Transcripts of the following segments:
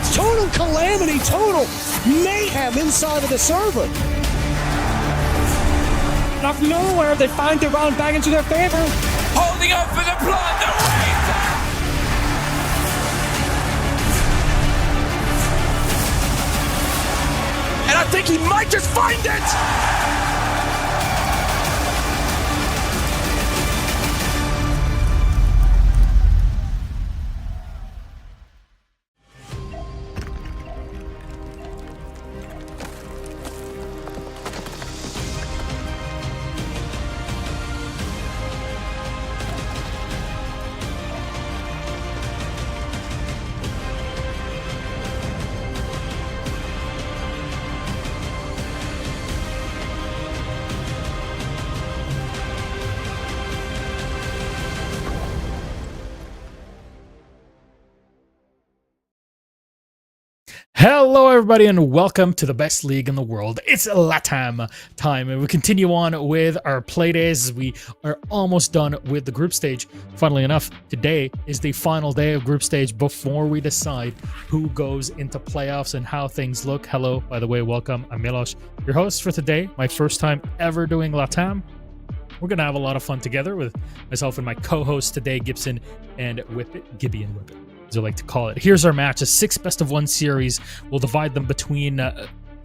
It's total calamity, total mayhem inside of the server. Out of nowhere, they find their round back into their favor. Holding up for the blood, the wait! And I think he might just find it! Hello everybody and welcome to the best league in the world. It's LATAM time and we continue on with our play days. We are almost done with the group stage. Funnily enough, today is the final day of group stage before we decide who goes into playoffs and how things look. Hello, by the way, welcome. I'm Milos, your host for today. My first time ever doing LATAM. We're going to have a lot of fun together with myself and my co-hosts today, Gibson and Whippet, Gibby and Whippet, as I like to call it. Here's our match, a 6 best-of-1 series. We'll divide them between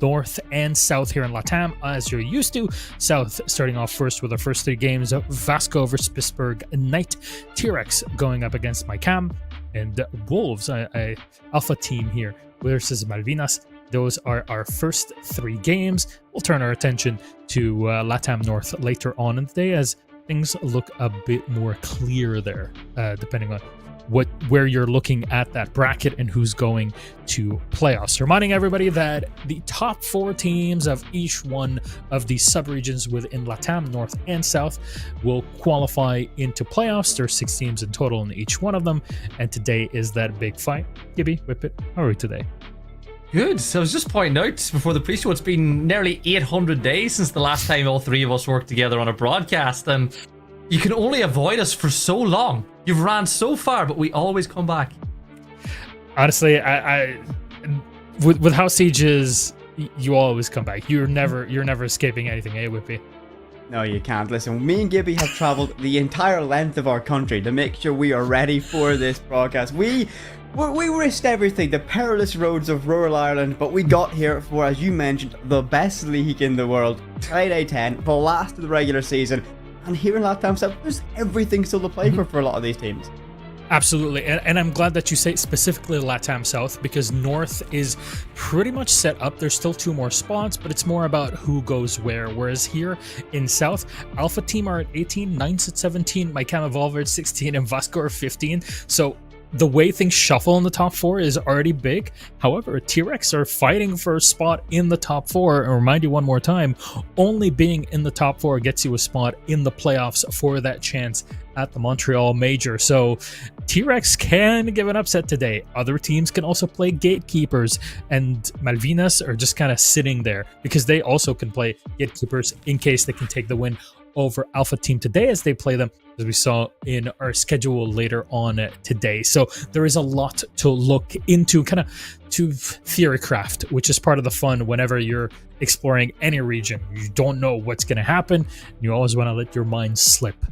North and South here in LATAM, as you're used to. South starting off first with our first 3 games. Vasco versus Pittsburgh Knight. T-Rex going up against MyCam. And Wolves, Alpha team here, versus Malvinas. Those are our first 3 games. We'll turn our attention to LATAM North later on in the day as things look a bit more clear there, depending on where you're looking at that bracket and who's going to playoffs. Reminding everybody that the top 4 teams of each one of the subregions within LATAM, North and South, will qualify into playoffs. There's 6 teams in total in each one of them, and today is that big fight. Gibby, Whippet, how are we today? Good. So I was just pointing out before the pre-show, it's been nearly 800 days since the last time all 3 of us worked together on a broadcast, and you can only avoid us for so long. You've ran so far, but we always come back. Honestly, I with how Siege is, you always come back. You're never escaping anything, eh, Whippy? No, you can't. Listen, me and Gibby have traveled the entire length of our country to make sure we are ready for this broadcast. We risked everything, the perilous roads of rural Ireland, but we got here for, as you mentioned, the best league in the world. Friday 10, the last of the regular season. And here in LATAM South, there's everything still to play for a lot of these teams. Absolutely, and I'm glad that you say specifically LATAM South, because North is pretty much set up. There's still 2 more spots, but it's more about who goes where. Whereas here in South, Alpha Team are at 18, Knights at 17, MyCam Evolver at 16, and Vasco are 15. So the way things shuffle in the top 4 is already big. However, T-Rex are fighting for a spot in the top 4. And remind you one more time, only being in the top 4 gets you a spot in the playoffs for that chance at the Montreal Major. So T-Rex can give an upset today. Other teams can also play gatekeepers, and Malvinas are just kind of sitting there because they also can play gatekeepers in case they can take the win over Alpha Team today as they play them, as we saw in our schedule later on today. So there is a lot to look into, kind of to theory craft, which is part of the fun whenever you're exploring any region. You don't know what's going to happen. You always want to let your mind slip.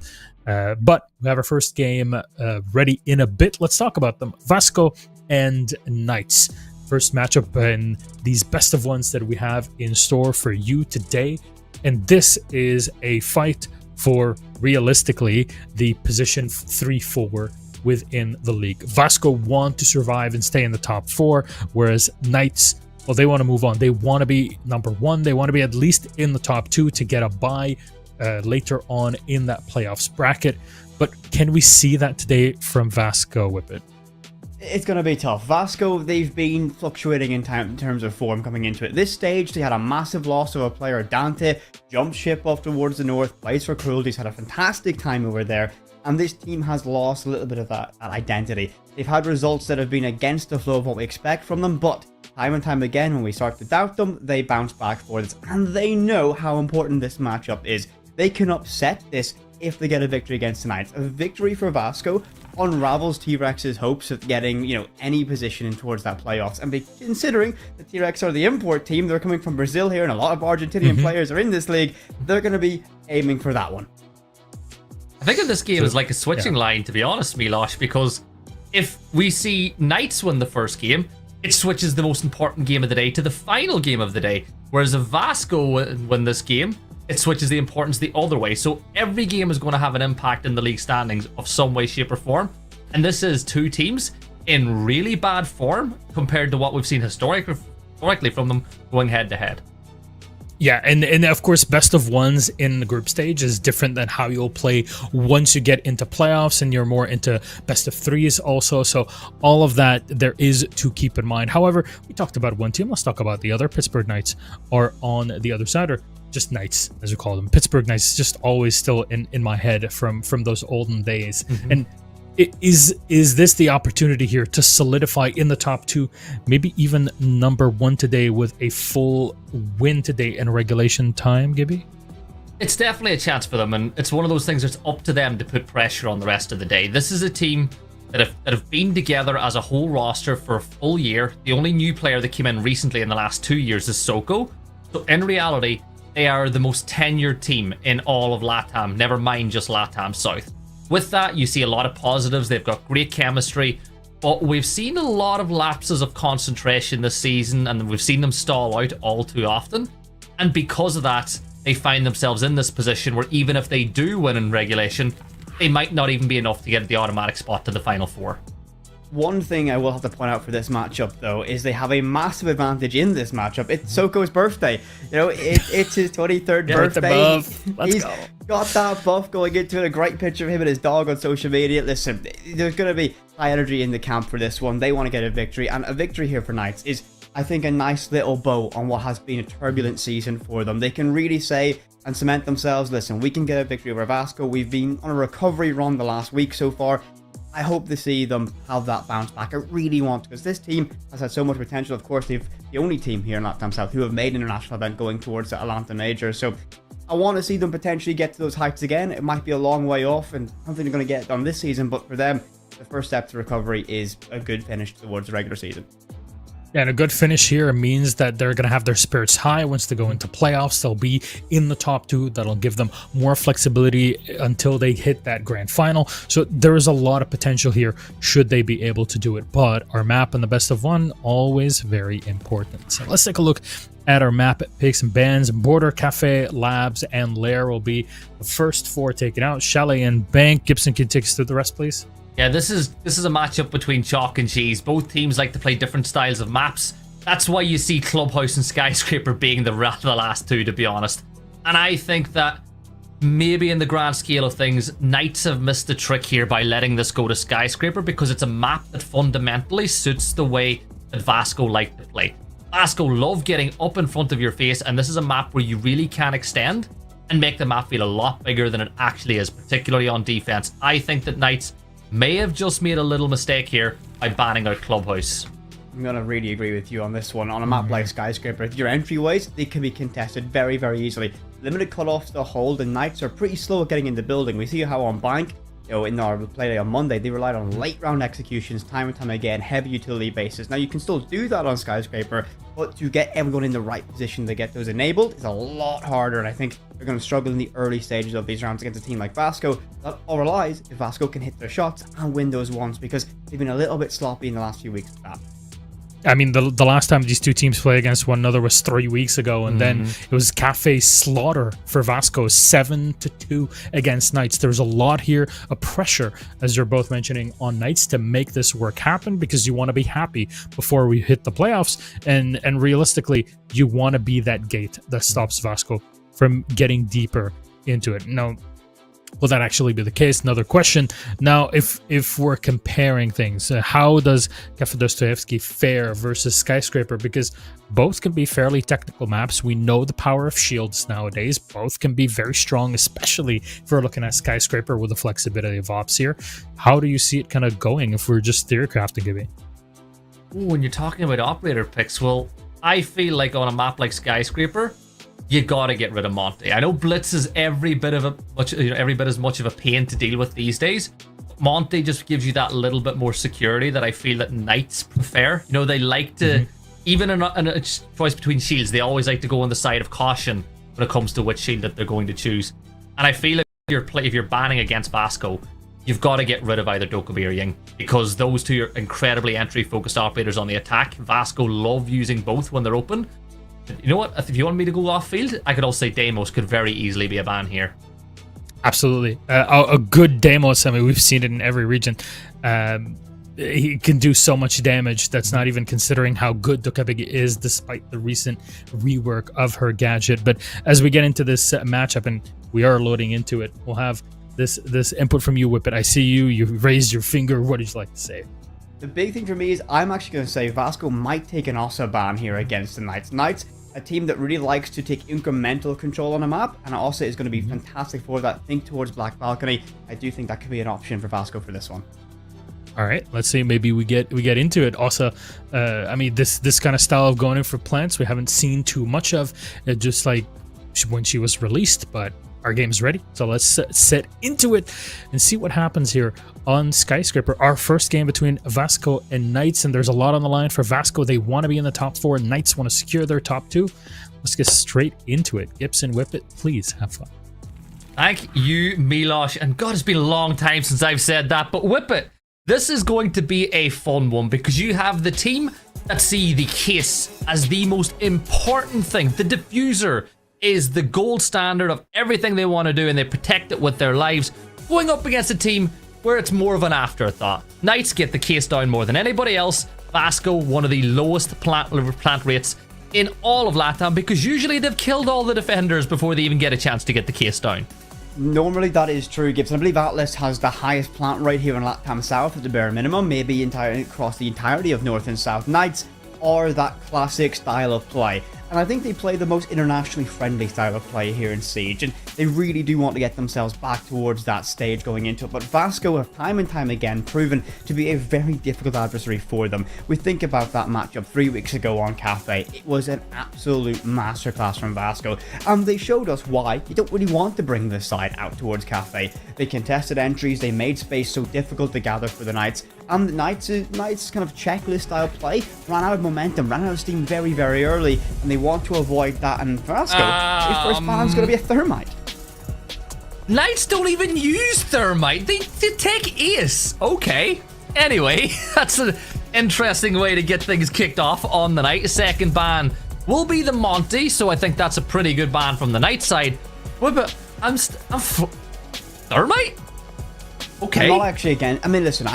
But we have our first game ready in a bit. Let's talk about them. Vasco and Knights. First matchup in these best of ones that we have in store for you today. And this is a fight for, realistically, the position 3-4 within the league. Vasco want to survive and stay in the top 4, whereas Knights, well, they want to move on. They want to be number 1. They want to be at least in the top 2 to get a bye later on in that playoffs bracket. But can we see that today from Vasco, Whippet? It's going to be tough. Vasco, they've been fluctuating in terms of form coming into it. This stage, they had a massive loss of a player, Dante, jumped ship off towards the north, plays for Cruelties, had a fantastic time over there, and this team has lost a little bit of that identity. They've had results that have been against the flow of what we expect from them, but time and time again, when we start to doubt them, they bounce back for this, and they know how important this matchup is. They can upset this if they get a victory against the Knights. A victory for Vasco unravels T-Rex's hopes of getting, any position in towards that playoffs. And considering the T-Rex are the import team, they're coming from Brazil here, and a lot of Argentinian players are in this league, they're going to be aiming for that one. I think of this game as like a switching line, to be honest, Milosh, because if we see Knights win the first game, it switches the most important game of the day to the final game of the day. Whereas if Vasco win this game, it switches the importance the other way. So every game is going to have an impact in the league standings of some way, shape, or form. And this is two teams in really bad form compared to what we've seen historically from them going head to head. Yeah, and of course, best of ones in the group stage is different than how you'll play once you get into playoffs and you're more into best of threes also. So all of that there is to keep in mind. However, we talked about one team. Let's talk about the other. Pittsburgh Knights are on the other side, or just Knights as we call them. Pittsburgh Knights is just always still in my head from those olden days. And is this the opportunity here to solidify in the top two, maybe even number one today with a full win today in regulation time, Gibby? It's definitely a chance for them, and it's one of those things that's up to them to put pressure on the rest of the day. This is a team that have been together as a whole roster for a full year. The only new player that came in recently in the last 2 years is Soko. So in reality, they are the most tenured team in all of LATAM, never mind just LATAM South. With that, you see a lot of positives. They've got great chemistry, but we've seen a lot of lapses of concentration this season, and we've seen them stall out all too often. And because of that, they find themselves in this position where even if they do win in regulation, they might not even be enough to get the automatic spot to the Final Four. One thing I will have to point out for this matchup, though, is they have a massive advantage in this matchup. It's Soko's birthday. It's his 23rd birthday. He's got that buff going into it. A great picture of him and his dog on social media. Listen, there's going to be high energy in the camp for this one. They want to get a victory, and a victory here for Knights is, I think, a nice little bow on what has been a turbulent season for them. They can really say and cement themselves, listen, we can get a victory over Vasco. We've been on a recovery run the last week so far. I hope to see them have that bounce back. I really want to, because this team has had so much potential. Of course, they've the only team here in LATAM South who have made an international event going towards the Atlanta Major. So I want to see them potentially get to those heights again. It might be a long way off, and I don't think they're going to get it done this season. But for them, the first step to recovery is a good finish towards the regular season. Yeah, and a good finish here means that they're going to have their spirits high once they go into playoffs. They'll be in the top two. That'll give them more flexibility until they hit that grand final. So there is a lot of potential here should they be able to do it. But our map and the best of one, always very important. So let's take a look at our map picks and bans. Border, Cafe, Labs, and Lair will be the first four taken out. Chalet and Bank. Gibson can take us through the rest, please. Yeah, this is a matchup between chalk and cheese. Both teams like to play different styles of maps. That's why you see Clubhouse and Skyscraper being the last two, to be honest. And I think that maybe in the grand scale of things, Knights have missed the trick here by letting this go to Skyscraper, because it's a map that fundamentally suits the way that Vasco like to play. Vasco love getting up in front of your face, and this is a map where you really can extend and make the map feel a lot bigger than it actually is, particularly on defense. I think that Knights may have just made a little mistake here by banning out Clubhouse. I'm going to really agree with you on this one. On a map like Skyscraper, your entryways, they can be contested very, very easily. Limited cutoffs to hold, and Knights are pretty slow at getting in the building. We see how on Bank, in our play day on Monday, they relied on late round executions time and time again, heavy utility bases. Now, you can still do that on Skyscraper, but to get everyone in the right position to get those enabled is a lot harder, and I think they're going to struggle in the early stages of these rounds against a team like Vasco. That all relies if Vasco can hit their shots and win those ones, because they've been a little bit sloppy in the last few weeks with that. I mean, the last time these two teams played against one another was 3 weeks ago, and then it was Cafe slaughter for Vasco, 7-2 against Knights. There's a lot here, a pressure, as you're both mentioning, on Knights to make this work happen, because you want to be happy before we hit the playoffs, and realistically, you want to be that gate that stops Vasco from getting deeper into it. Now, will that actually be the case? Another question. Now, if we're comparing things, how does Cafe Dostoevsky fare versus Skyscraper? Because both can be fairly technical maps. We know the power of shields nowadays. Both can be very strong, especially if we're looking at Skyscraper with the flexibility of ops here. How do you see it kind of going if we're just theory crafting, Gibby? When you're talking about operator picks, well, I feel like on a map like Skyscraper, you gotta get rid of Monte. I know Blitz is every bit as much of a pain to deal with these days. Monte just gives you that little bit more security that I feel that Knights prefer. You know, they like to, even in a choice between shields, they always like to go on the side of caution when it comes to which shield that they're going to choose. And I feel like if you're banning against Vasco, you've got to get rid of either Dokkaebi or Ying, because those two are incredibly entry-focused operators on the attack. Vasco love using both when they're open. You know what? If you want me to go off-field, I could also say Deimos could very easily be a ban here. Absolutely. A good Deimos, I mean, we've seen it in every region. He can do so much damage. That's not even considering how good Dokkaebi is, despite the recent rework of her gadget. But as we get into this matchup, and we are loading into it, we'll have this input from you, Whippet. I see you raised your finger. What did you like to say? The big thing for me is I'm actually going to say Vasco might take an Ossa ban here against the Knights. Knights, a team that really likes to take incremental control on a map, and Ossa is going to be fantastic for that. Think towards Black Balcony. I do think that could be an option for Vasco for this one. All right, let's see. Maybe we get into it. Also, I mean, this kind of style of going in for plants, we haven't seen too much of, just like when she was released. But our game's ready, so let's set into it and see what happens here on Skyscraper. Our first game between Vasco and Knights, and there's a lot on the line for Vasco. They want to be in the top 4. Knights want to secure their top 2. Let's get straight into it. Gibson, Whippet, please have fun. Thank you, Milosh. And God, it's been a long time since I've said that, but Whippet, this is going to be a fun one because you have the team that see the case as the most important thing. The diffuser is the gold standard of everything they want to do, and they protect it with their lives, going up against a team where it's more of an afterthought. Knights get the case down more than anybody else. Vasco, one of the lowest plant rates in all of LATAM, because usually they've killed all the defenders before they even get a chance to get the case down. Normally that is true, Gibson. I believe Atlas has the highest plant rate here in LATAM South at the bare minimum, maybe across the entirety of North and South. Knights are that classic style of play, and I think they play the most internationally friendly style of play here in Siege, and they really do want to get themselves back towards that stage going into it. But Vasco have time and time again proven to be a very difficult adversary for them. We think about that matchup 3 weeks ago on Cafe. It was an absolute masterclass from Vasco, and they showed us why you don't really want to bring this side out towards Cafe. They contested entries, they made space so difficult to gather for the Knights, and the Knights kind of checklist style play ran out of momentum, ran out of steam very, very early, and they want to avoid that. And Vasco, his first ban's going to be a Thermite. Knights don't even use Thermite. They take Ace. Okay. Anyway, that's an interesting way to get things kicked off on the night. Second ban will be the Monty, so I think that's a pretty good ban from the Knight side. But I'm Thermite? Okay. Not actually again. I mean, listen,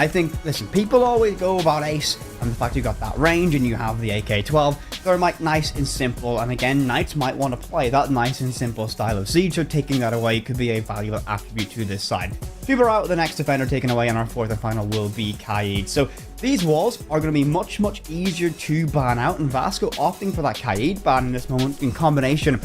people always go about Ace and the fact you got that range and you have the AK-12. Thermite, nice and simple, and again, Knights might want to play that nice and simple style of Siege, so taking that away could be a valuable attribute to this side. People are out, the next defender taken away, and our fourth and final will be Kaid. So these walls are going to be much, much easier to ban out, and Vasco opting for that Kaid ban in this moment in combination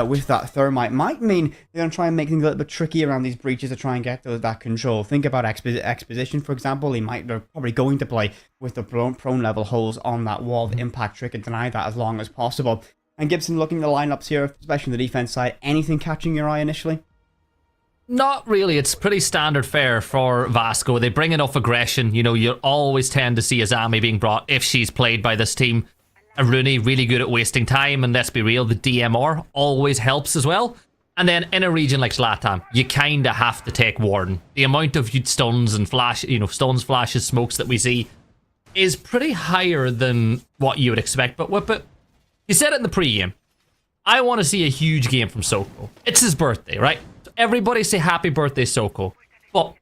with that Thermite might mean they're going to try and make things a little bit tricky around these breaches to try and get that control. Think about Exposition, for example. They're probably going to play with the prone level holes on that wall to impact trick and deny that as long as possible. And Gibson, looking at the lineups here, especially on the defense side, anything catching your eye initially? Not really. It's pretty standard fare for Vasco. They bring enough aggression. You know, you always tend to see Azami being brought if she's played by this team. Rooney, really good at wasting time, and let's be real, the DMR always helps as well. And then in a region like LATAM, you kind of have to take Warden. The amount of stuns and stuns, flashes, smokes that we see is pretty higher than what you would expect. But Whippet, he said it in the pre-game. I want to see a huge game from Soko. It's his birthday, right? So everybody say happy birthday, Soko. But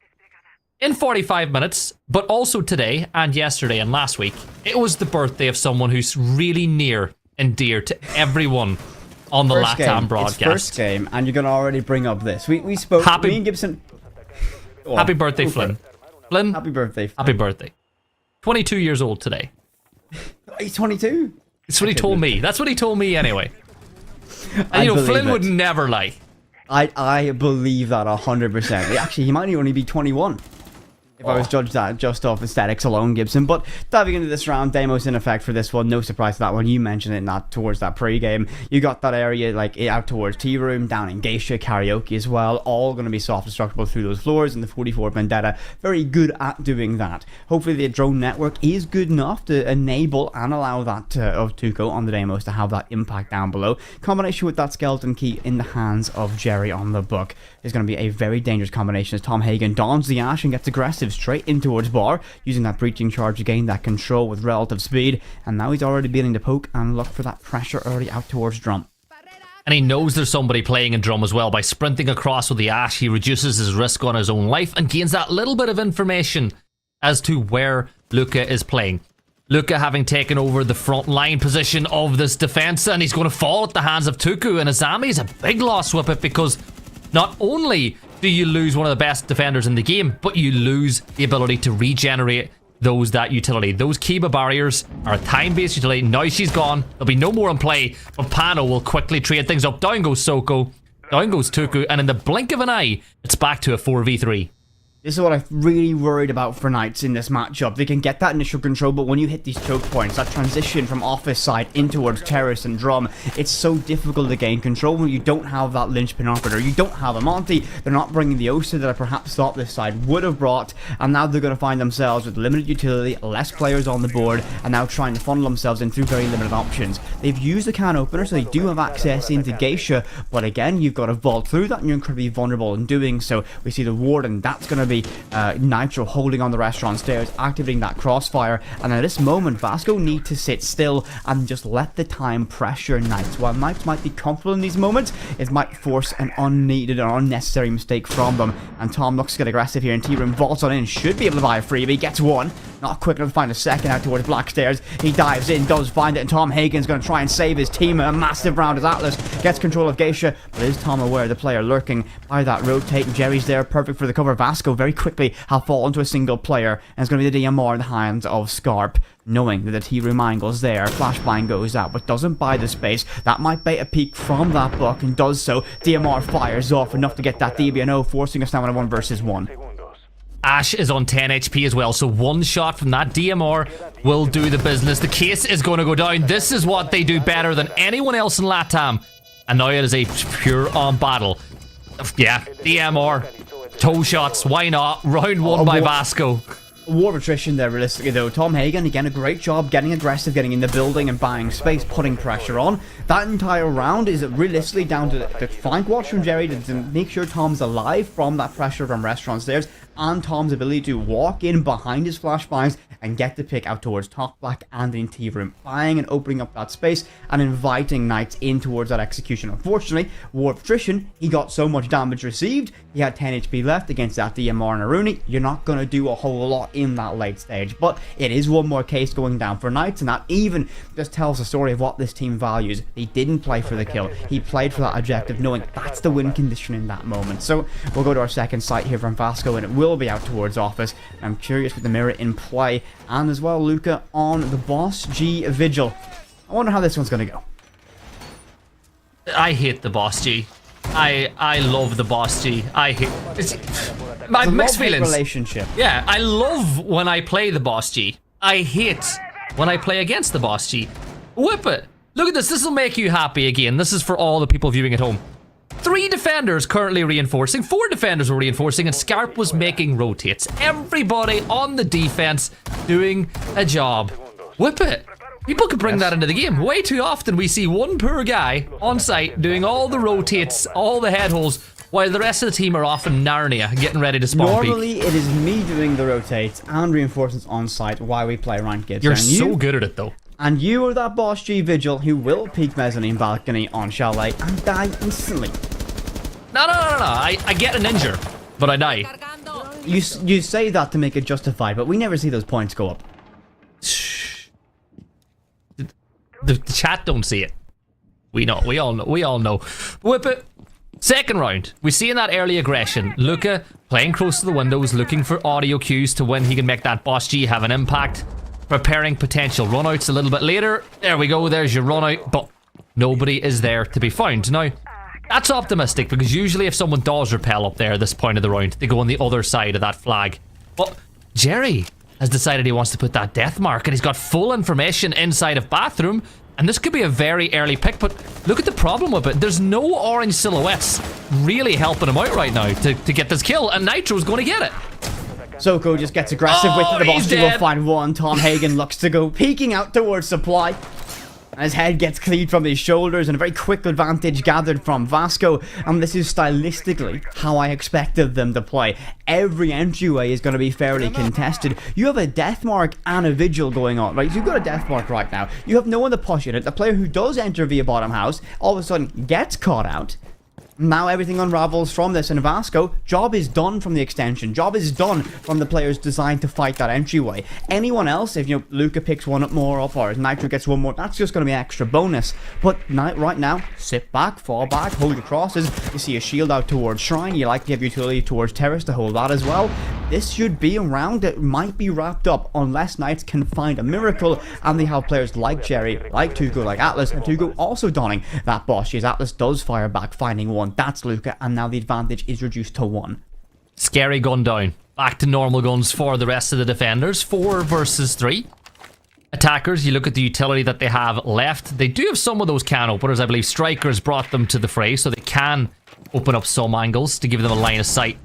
in 45 minutes, but also today and yesterday and last week, it was the birthday of someone who's really near and dear to everyone on the LATAM broadcast. It's first game, and you're going to already bring up this. We spoke, me and Gibson... Happy birthday, Flynn. Flynn, happy birthday, Flynn. Happy birthday. 22 years old today. He's 22? That's what he told me. That's what he told me anyway. And Flynn would never lie. I believe that 100%. Actually, he might only be 21. if I was judged that just off aesthetics alone, Gibson. But diving into this round, Deimos in effect for this one. No surprise to that one. You mentioned it not towards that pre-game. You got that area like out towards Tea Room, down in Geisha, Karaoke as well. All going to be soft destructible through those floors. And the 44 Vendetta, very good at doing that. Hopefully the drone network is good enough to enable and allow that of Tuco on the Deimos to have that impact down below. Combination with that skeleton key in the hands of Jerry on the book is going to be a very dangerous combination as Tom Hagen dons the Ash and gets aggressive straight in towards Bar, using that breaching charge to gain that control with relative speed, and now he's already beginning to poke and look for that pressure early out towards Drum. And he knows there's somebody playing in Drum as well. By sprinting across with the Ash, he reduces his risk on his own life and gains that little bit of information as to where Luca is playing. Luca having taken over the front line position of this defense, and he's going to fall at the hands of Tuku, and Azami is a big loss with it, because not only do you lose one of the best defenders in the game, but you lose the ability to regenerate that utility. Those Kiba barriers are a time-based utility. Now she's gone, there'll be no more in play, but Pano will quickly trade things up. Down goes Soko, down goes Tuku, and in the blink of an eye, it's back to a 4v3. This is what I'm really worried about for Knights in this matchup. They can get that initial control, but when you hit these choke points, that transition from office side in towards Terrace and Drum, it's so difficult to gain control when you don't have that linchpin operator. You don't have a Monty. They're not bringing the Osa that I perhaps thought this side would have brought, and now they're going to find themselves with limited utility, less players on the board, and now trying to funnel themselves in through very limited options. They've used the can opener, so they do have access into Geisha, but again, you've got to vault through that, and you're incredibly vulnerable in doing so. We see the Warden, that's going to be Nitro holding on the restaurant stairs, activating that crossfire, and at this moment Vasco need to sit still and just let the time pressure Knights. While Knights might be comfortable in these moments, it might force an unneeded or unnecessary mistake from them, and Tom looks to get aggressive here, and T-Room vaults on in, should be able to buy a freebie, gets one, not quick enough to find a second out towards Black Stairs. He dives in, does find it, and Tom Hagen's going to try and save his team. A massive round as Atlas gets control of Geisha, but is Tom aware of the player lurking by that rotate? And Jerry's there, perfect for the cover. Vasco very quickly have fallen to a single player, and it's going to be the DMR in the hands of Scarp. Knowing that the T-Room angle's there, flashbang goes out, but doesn't buy the space. That might bait a peek from that buck, and does so. DMR fires off enough to get that DBNO, forcing us now on a 1 versus 1. Ash is on 10 HP as well, so one shot from that DMR will do the business. The case is going to go down. This is what they do better than anyone else in LATAM, and now it is a pure on battle. Yeah, DMR, toe shots, why not? Round 1 by Vasco. War of attrition there, realistically though. Tom Hagen, again, a great job getting aggressive, getting in the building and buying space, putting pressure on. That entire round is realistically down to the flank watch from Jerry to make sure Tom's alive from that pressure from restaurant stairs, and Tom's ability to walk in behind his flashbangs and get the pick out towards Top Black and in T-Room, buying and opening up that space and inviting Knights in towards that execution. Unfortunately, War of Attrition, he got so much damage received, he had 10 HP left against that DMR and Aruni. You're not going to do a whole lot in that late stage, but it is one more case going down for Knights, and that even just tells the story of what this team values. He didn't play for the kill, he played for that objective, knowing that's the win condition in that moment. So we'll go to our second sight here from Vasco, and it will be out towards Office. I'm curious with the mirror in play, and as well Luca on the Boss G Vigil. I wonder how this one's going to go. I hate the Boss G. I love the Boss G. I hate my mixed feelings. Relationship. Yeah, I love when I play the Boss G. I hate when I play against the Boss G. Whip it. Look at this. This will make you happy again. This is for all the people viewing at home. 3 defenders currently reinforcing, 4 defenders were reinforcing, and Scarp was making rotates. Everybody on the defense doing a job. Whip it. People could bring that into the game. Way too often we see one poor guy on site doing all the rotates, all the head holes, while the rest of the team are off in Narnia getting ready to spawn Normally peak. it is me doing the rotates and reinforcements on site while we play ranked games. You're so good at it though. And you are that Boss G Vigil who will peek mezzanine balcony on Chalet and die instantly. No. I get an injure, but I die. You say that to make it justified, but we never see those points go up. The chat don't see it. We know. We all know. Whip it. Second round. We see in that early aggression, Luca playing close to the windows, looking for audio cues to when he can make that Boss G have an impact. Preparing potential runouts a little bit later. There we go. There's your runout. But nobody is there to be found. Now, that's optimistic because usually if someone does repel up there at this point of the round, they go on the other side of that flag. But Jerry has decided he wants to put that death mark, and he's got full information inside of bathroom, and this could be a very early pick, but look at the problem with it. There's no orange silhouettes really helping him out right now to get this kill, and Nitro's going to get it. Soko just gets aggressive with the boss. He will find one. Tom Hagen looks to go peeking out towards supply. And his head gets cleared from his shoulders, and a very quick advantage gathered from Vasco. And this is stylistically how I expected them to play. Every entryway is going to be fairly contested. You have a death mark and a vigil going on, right? So you've got a death mark right now. You have no one to push in it. The player who does enter via bottom house all of a sudden gets caught out. Now everything unravels from this, and Vasco, job is done from the extension. Job is done from the players designed to fight that entryway. Anyone else, if Luca picks one up more up, or Nitro gets one more, that's just going to be extra bonus. But right now, sit back, fall back, hold your crosses. You see a shield out towards Shrine. You likely have utility towards Terrace to hold that as well. This should be a round that might be wrapped up unless Knights can find a miracle, and they have players like Jerry, like Tuco, like Atlas, and Tuco also donning that boss. As Atlas does fire back, finding one. That's Luca, and now the advantage is reduced to 1. Scary gun down. Back to normal guns for the rest of the defenders. 4 versus 3. Attackers, you look at the utility that they have left. They do have some of those can openers. I believe Strikers brought them to the fray, so they can open up some angles to give them a line of sight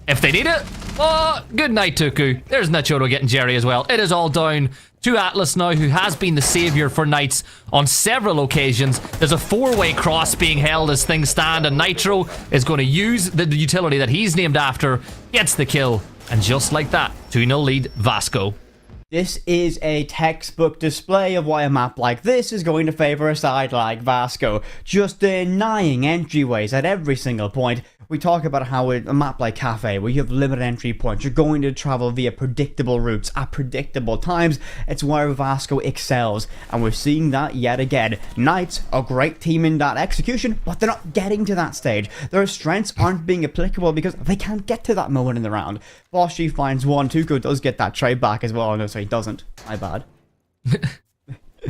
if they need it. Oh, good night, Tuku. There's Nachoro getting Jerry as well. It is all down to Atlas now, who has been the saviour for Knights on several occasions. There's a 4-way cross being held as things stand, and Nitro is going to use the utility that he's named after, gets the kill, and just like that, 2-0 lead Vasco. This is a textbook display of why a map like this is going to favour a side like Vasco. Just denying entryways at every single point. We talk about how a map like Cafe, where you have limited entry points, you're going to travel via predictable routes at predictable times. It's where Vasco excels, and we're seeing that yet again. Knights, a great team in that execution, but they're not getting to that stage. Their strengths aren't being applicable because they can't get to that moment in the round. Boshi finds one. Tuco does get that trade back as well. Oh, no, sorry, he doesn't. My bad.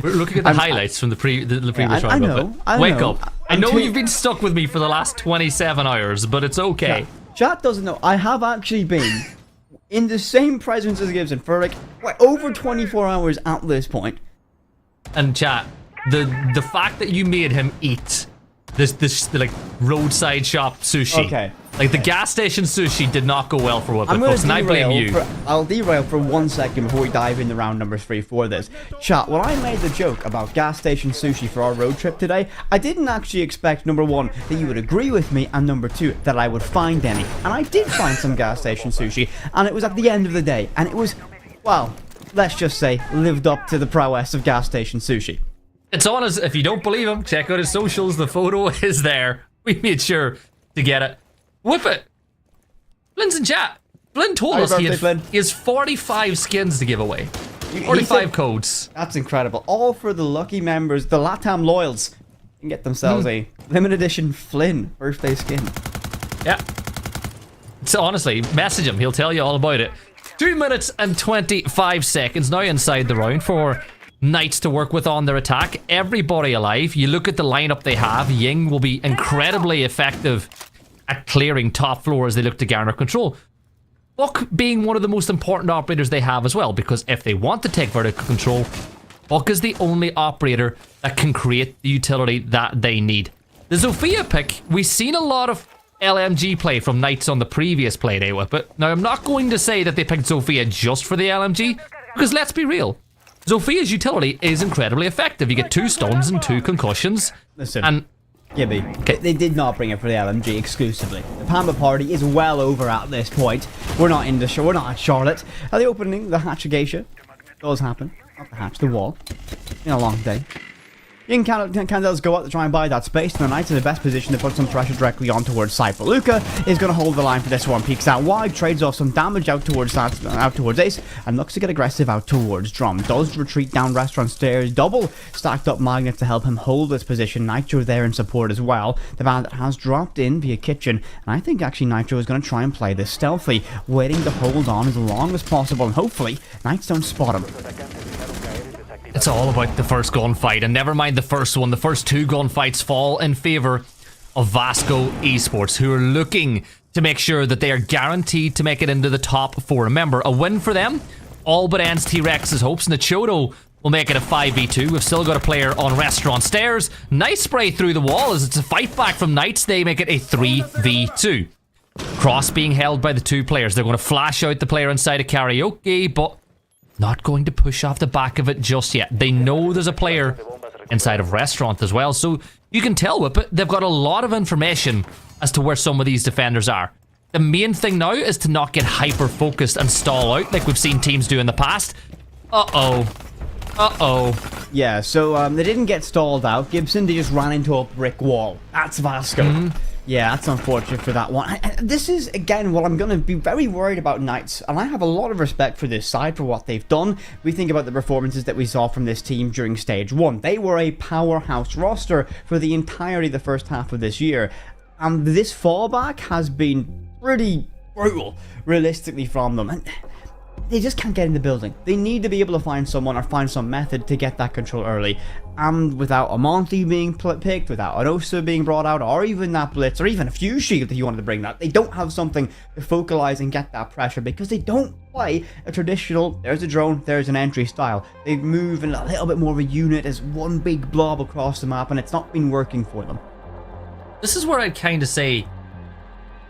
We're looking at the highlights from the previous round. I know. Wake up. I know you've been stuck with me for the last 27 hours, but it's okay. Chat doesn't know. I have actually been in the same presence as Gibson for like over 24 hours at this point. And chat, the fact that you made him eat this like roadside shop sushi. Okay. Like the gas station sushi did not go well for Whippet folks, and I blame you. I'll derail for 1 second before we dive into round number 3 for this. Chat, when I made the joke about gas station sushi for our road trip today, I didn't actually expect, number 1, that you would agree with me, and number 2, that I would find any. And I did find some gas station sushi, and it was at the end of the day, and it was, well, let's just say, lived up to the prowess of gas station sushi. It's on us. If you don't believe him, check out his socials. The photo is there. We made sure to get it. Whippet. Flynn's in chat. Flynn told us he has 45 skins to give away. 45 codes. That's incredible. All for the lucky members, the LATAM loyals, can get themselves a limited edition Flynn birthday skin. Yeah. So honestly, message him. He'll tell you all about it. 2 minutes and 25 seconds now inside the round for Knights to work with on their attack. Everybody alive. You look at the lineup they have. Ying will be incredibly effective at clearing top floor as they look to garner control. Buck being one of the most important operators they have as well, because if they want to take vertical control, Buck is the only operator that can create the utility that they need. The Zofia pick, we've seen a lot of LMG play from Knights on the previous playday with it. Now, I'm not going to say that they picked Zofia just for the LMG, because let's be real. Zofia's utility is incredibly effective. You get 2 stuns and 2 concussions. Listen. And Gibby, they did not bring it for the LMG exclusively. The Pamba party is well over at this point. We're not in the show, we're not at Charlotte. At the opening, the hatch of Geisha does happen. Not the hatch, the wall. In a long day. Ying Candles go up to try and buy that space, and the Knights in the best position to put some pressure directly on towards Cypher. Luca is going to hold the line for this one, peeks out wide, trades off some damage out towards Ace, and looks to get aggressive out towards Drum. Does retreat down restaurant stairs, double stacked up magnets to help him hold this position. Nitro there in support as well. The bandit has dropped in via kitchen, and I think actually Nitro is going to try and play this stealthily, waiting to hold on as long as possible, and hopefully Knights don't spot him. it's all about the first gunfight, and never mind the first one. The first 2 gunfights fall in favour of Vasco Esports, who are looking to make sure that they are guaranteed to make it into the top 4. Remember, a win for them all but ends T-Rex's hopes, and the Chodo will make it a 5v2. We've still got a player on restaurant stairs. Nice spray through the wall as it's a fight back from Knights. They make it a 3v2. Cross being held by the 2 players. They're going to flash out the player inside of Karaoke, but not going to push off the back of it just yet. They know there's a player inside of restaurant as well, so you can tell with it, they've got a lot of information as to where some of these defenders are. The main thing now is to not get hyper-focused and stall out like we've seen teams do in the past. Uh-oh. Yeah, so they didn't get stalled out. Gibson, they just ran into a brick wall. That's Vasco. Yeah, that's unfortunate for that one. This is, again, what I'm going to be very worried about Knights, and I have a lot of respect for this side, for what they've done. We think about the performances that we saw from this team during Stage 1. They were a powerhouse roster for the entirety of the first half of this year, and this fallback has been pretty brutal, realistically, from them. And they just can't get in the building. They need to be able to find someone or find some method to get that control early. And without a Monty being picked, without an Osa being brought out, or even that Blitz, or even a Fuse Shield if you wanted to bring that, they don't have something to focalize and get that pressure because they don't play a traditional, there's a drone, there's an entry style. They move in a little bit more of a unit as one big blob across the map, and it's not been working for them. This is where I'd kind of say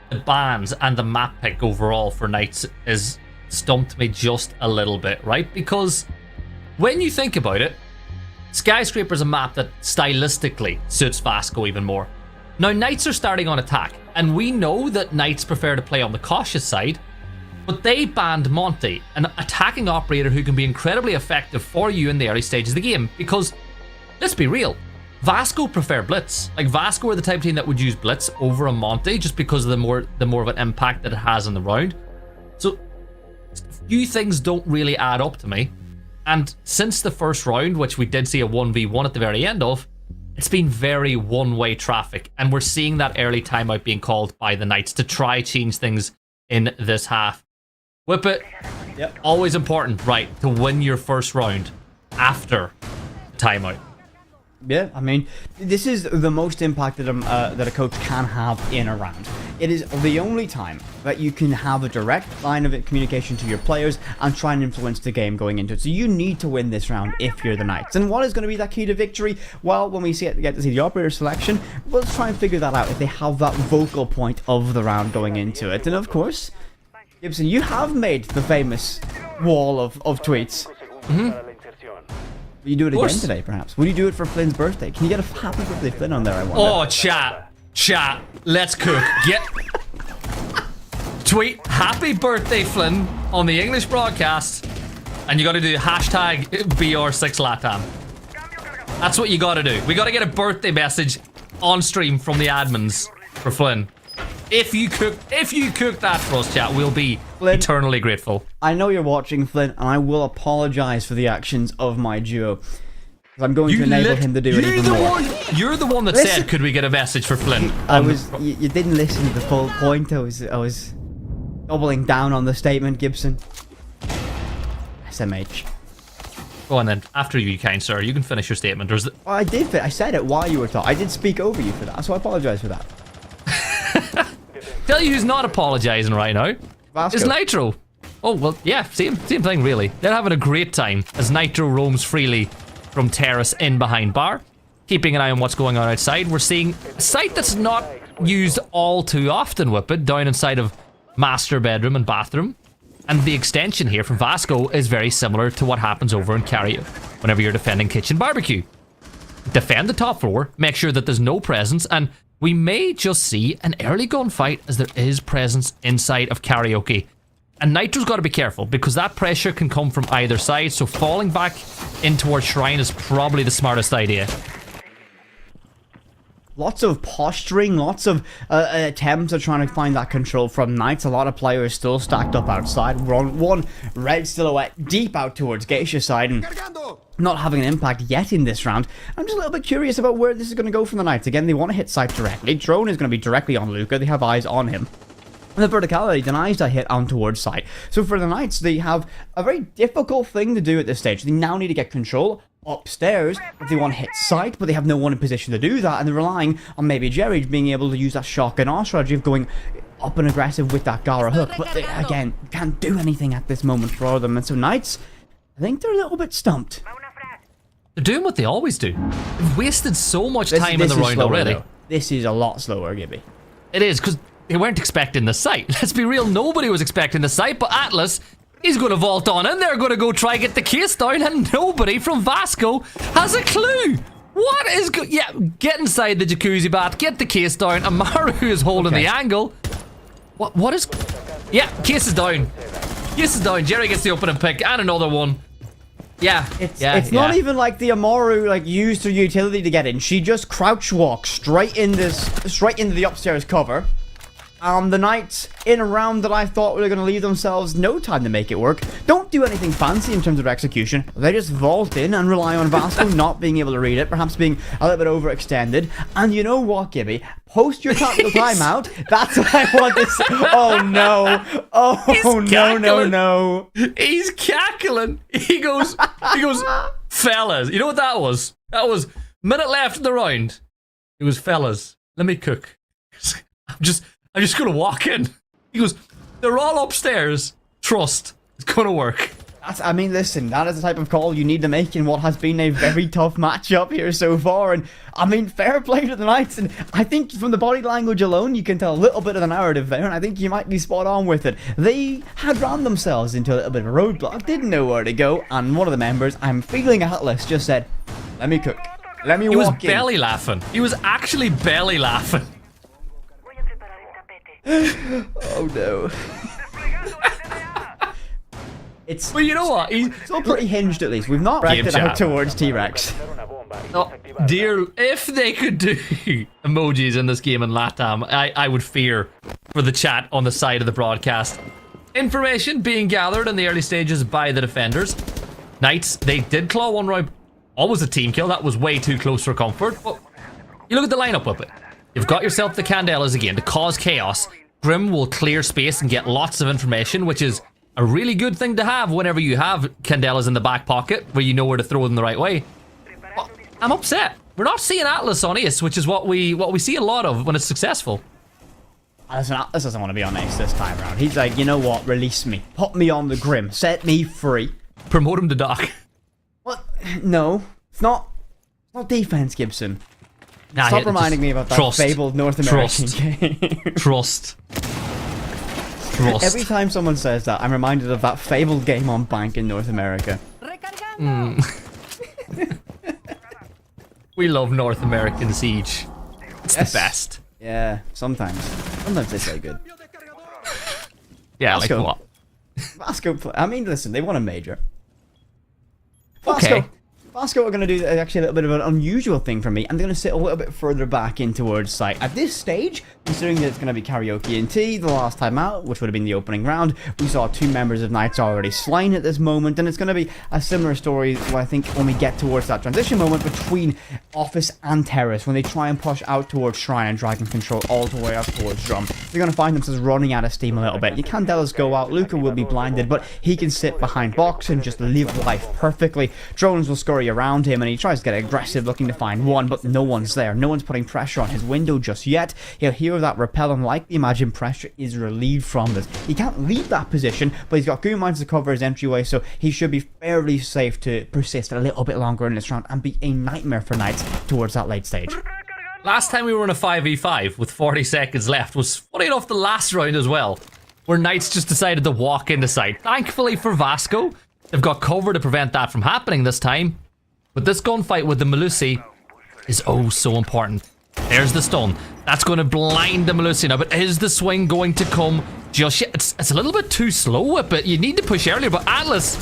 the bans and the map pick overall for Knights is stumped me just a little bit, right? Because when you think about it, Skyscraper's a map that stylistically suits Vasco even more. Now, Knights are starting on attack, and we know that Knights prefer to play on the cautious side, but they banned Monty, an attacking operator who can be incredibly effective for you in the early stages of the game, because, let's be real, Vasco prefer Blitz. Like, Vasco are the type of team that would use Blitz over a Monty just because of the more of an impact that it has on the round. So, few things don't really add up to me. And since the first round, which we did see a 1v1 at the very end of, it's been very one-way traffic. And we're seeing that early timeout being called by the Knights to try change things in this half. Whip it. Yep. Always important, right, to win your first round after timeout. Yeah, I mean, this is the most impact that a coach can have in a round. It is the only time that you can have a direct line of communication to your players and try and influence the game going into it. So you need to win this round if you're the Knights. And what is going to be that key to victory? Well, when we get to see the operator selection, let's try and figure that out if they have that vocal point of the round going into it. And of course, Gibson, you have made the famous wall of tweets. Will you do it again today, perhaps? Will you do it for Flynn's birthday? Can you get a happy birthday Flynn on there, I wonder? Oh, chat, let's cook. Tweet happy birthday Flynn on the English broadcast, and you got to do hashtag BR6LATAM. That's what you got to do. We got to get a birthday message on stream from the admins for Flynn. If you cook that for us, chat, we'll be Flynn, eternally grateful. I know you're watching, Flynn, and I will apologize for the actions of my duo. Because I'm going to enable him to do it even more. You're the one that said, could we get a message for Flynn? You didn't listen to the full point. I was doubling down on the statement, Gibson. SMH. Go on then. After you, kind sir. You can finish your statement. Or is it... Well, I did. I said it while you were talking. I did speak over you for that, so I apologize for that. Tell you who's not apologizing right now. Vasco. Is Nitro. Oh, well, yeah, same thing, really. They're having a great time as Nitro roams freely from terrace in behind bar, keeping an eye on what's going on outside. We're seeing a site that's not used all too often, Whippet, down inside of master bedroom and bathroom. And the extension here from Vasco is very similar to what happens over in Carrier whenever you're defending kitchen barbecue. Defend the top floor, make sure that there's no presence, and we may just see an early gunfight as there is presence inside of Karaoke. And Nitro's got to be careful because that pressure can come from either side, so falling back in towards Shrine is probably the smartest idea. Lots of posturing, lots of attempts at trying to find that control from Knights. A lot of players still stacked up outside. We're on one red silhouette deep out towards Geisha side and not having an impact yet in this round. I'm just a little bit curious about where this is going to go from the Knights. Again, they want to hit site directly. Drone is going to be directly on Luca. They have eyes on him. And the verticality denies that hit on towards site. So for the Knights, they have a very difficult thing to do at this stage. They now need to get control upstairs if they want to hit site, but they have no one in position to do that, and they're relying on maybe Jerry being able to use that shotgun R strategy of going up and aggressive with that Gara hook, but they, again, can't do anything at this moment for them. And so Knights, I think they're a little bit stumped. They're doing what they always do. They've wasted so much time in the round already. Though. This is a lot slower, Gibby. It is, because they weren't expecting the sight. Let's be real, nobody was expecting the sight, but Atlas, he's going to vault on in. They're going to go try get the case down, and nobody from Vasco has a clue. What is yeah, get inside the jacuzzi bath, get the case down. Amaru is holding the angle. What is... Yeah, case is down. Case is down. Jerry gets the opening pick, and another one. Yeah, it's not even like the Amaru like used her utility to get in. She just crouch walks straight into the upstairs cover. The Knights, in a round that I thought were going to leave themselves no time to make it work, don't do anything fancy in terms of execution. They just vault in and rely on Vasco not being able to read it, perhaps being a little bit overextended. And you know what, Gibby? Post your tactical timeout. That's what I want to say. Oh no. Oh no. He's cackling. He goes, fellas. You know what that was? That was minute left in the round. It was, fellas, let me cook. I'm just gonna walk in. He goes, they're all upstairs. Trust. It's gonna work. I mean, listen, that is the type of call you need to make in what has been a very tough matchup here so far. And I mean, fair play to the Knights. And I think from the body language alone, you can tell a little bit of the narrative there. And I think you might be spot on with it. They had ran themselves into a little bit of a roadblock, didn't know where to go. And one of the members, I'm feeling Atlas, just said, let me cook. Let me walk in. He was belly laughing. He was actually belly laughing. Oh no. Well, you know what? He's still pretty hinged at least. We've not directed out towards T-Rex. Oh, dear, if they could do emojis in this game in LATAM, I would fear for the chat on the side of the broadcast. Information being gathered in the early stages by the defenders. Knights, they did claw one round. Always a team kill. That was way too close for comfort. But you look at the lineup with it. You've got yourself the Candelas again to cause chaos. Grim will clear space and get lots of information, which is a really good thing to have whenever you have Candelas in the back pocket where you know where to throw them the right way. But I'm upset. We're not seeing Atlas on Ace, which is what we see a lot of when it's successful. Listen, Atlas doesn't want to be on Ace this time around. He's like, you know what? Release me. Put me on the Grim. Set me free. Promote him to Doc. What? No. It's not defense, Gibson. Nah, Stop reminding me about that fabled North American game. Trust. Every time someone says that, I'm reminded of that fabled game on Bank in North America. We love North American Siege. It's the best. Yeah, sometimes. Sometimes they're so good. Yeah, Vasco. like what? Vasco, I mean, listen, they won a major. Okay. Vasco are going to do actually a little bit of an unusual thing for me, and they're going to sit a little bit further back in towards site. At this stage, considering that it's going to be karaoke and tea, the last time out, which would have been the opening round, we saw 2 members of Knights already slain at this moment, and it's going to be a similar story, I think, when we get towards that transition moment between Office and Terrace, when they try and push out towards Shrine and Dragon Control all the way up towards Drum. They're going to find themselves running out of steam a little bit. You can't tell us go out, Luca will be blinded, but he can sit behind box and just live life perfectly. Drones will scurry around him, and he tries to get aggressive looking to find one, but no one's there. No one's putting pressure on his window just yet. He'll hear that repel and likely imagine pressure is relieved from this. He can't leave that position, but he's got goon mines to cover his entryway, so he should be fairly safe to persist a little bit longer in this round and be a nightmare for Knights towards that late stage. Last time we were in a 5v5 with 40 seconds left was funny enough the last round as well, where Knights just decided to walk into site. Thankfully for Vasco, they've got cover to prevent that from happening this time. But this gunfight with the Melusi is oh so important. There's the stun. That's going to blind the Melusi now, but is the swing going to come just yet? It's a little bit too slow with it. You need to push earlier, but Atlas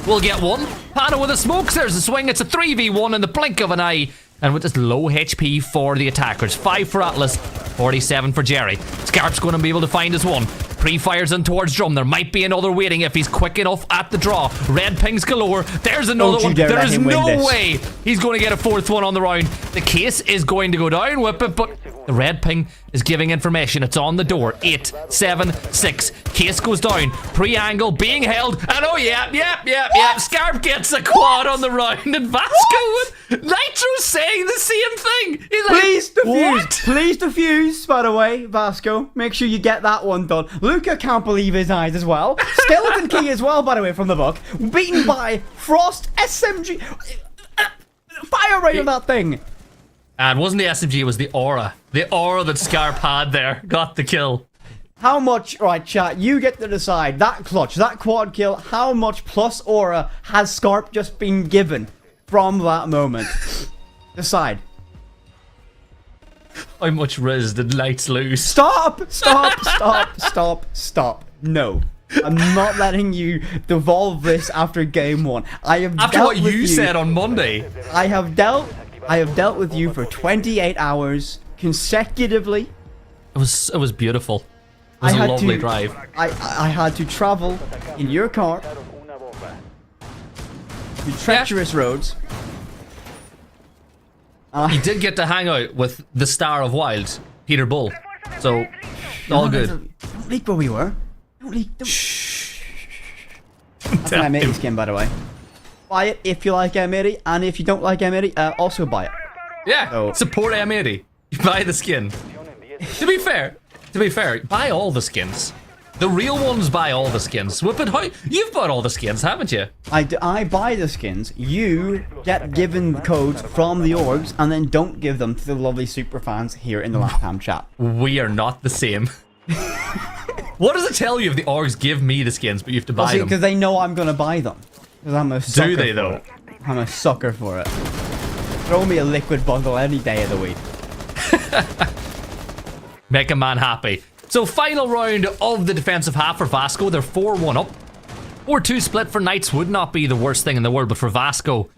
will get one. Pano with the smokes. There's the swing. It's a 3v1 in the blink of an eye. And with this low HP for the attackers. 5 for Atlas, 47 for Jerry. Scarp's going to be able to find his one. Pre-fires in towards Drum. There might be another waiting if he's quick enough at the draw. Red pings galore. There's another one. There is no way he's going to get a 4th one on the round. The case is going to go down with it, but The red ping is giving information. It's on the door. 8, 7, 6. Case goes down. Pre-angle being held. And oh, yep. Scarp gets a quad on the round. And Vasco with Nitro saying the same thing. He's like, Please defuse. what? Please defuse, by the way, Vasco. Make sure you get that one done. Luca can't believe his eyes as well. Skeleton Key as well, by the way, from the book. Beaten by Frost SMG. Fire rate on that thing. And it wasn't the SMG, it was the aura. The aura that Scarp had there got the kill. How much, right, chat, you get to decide. That clutch, that quad kill, how much plus aura has Scarp just been given from that moment? Decide. How much Riz did Lights lose? Stop! No. I'm not letting you devolve this after game 1. I have After dealt what with you said on Monday. I have dealt with you for 28 hours consecutively. It was beautiful. It was a lovely drive. I had to travel in your car through treacherous roads. He did get to hang out with the star of Wild, Peter Bull. So, all good. Don't leak where we were. Don't. Shh. That's an M80 skin, by the way. Buy it if you like M80, and if you don't like M80, also buy it. Yeah, So- support M80. You buy the skin. To be fair, buy all the skins. The real ones buy all the skins. Whip it, how? You've bought all the skins, haven't you? I buy the skins. You get given codes from the orgs, and then don't give them to the lovely super fans here in the LATAM chat. We are not the same. What does it tell you if the orgs give me the skins, but you have to buy them? Because they know I'm gonna buy them. Because I'm a sucker. Do they, for though? it. I'm a sucker for it. Throw me a liquid bundle any day of the week. Make a man happy. So final round of the defensive half for Vasco. They're 4-1 up. 4-2 split for Knights would not be the worst thing in the world, but for Vasco,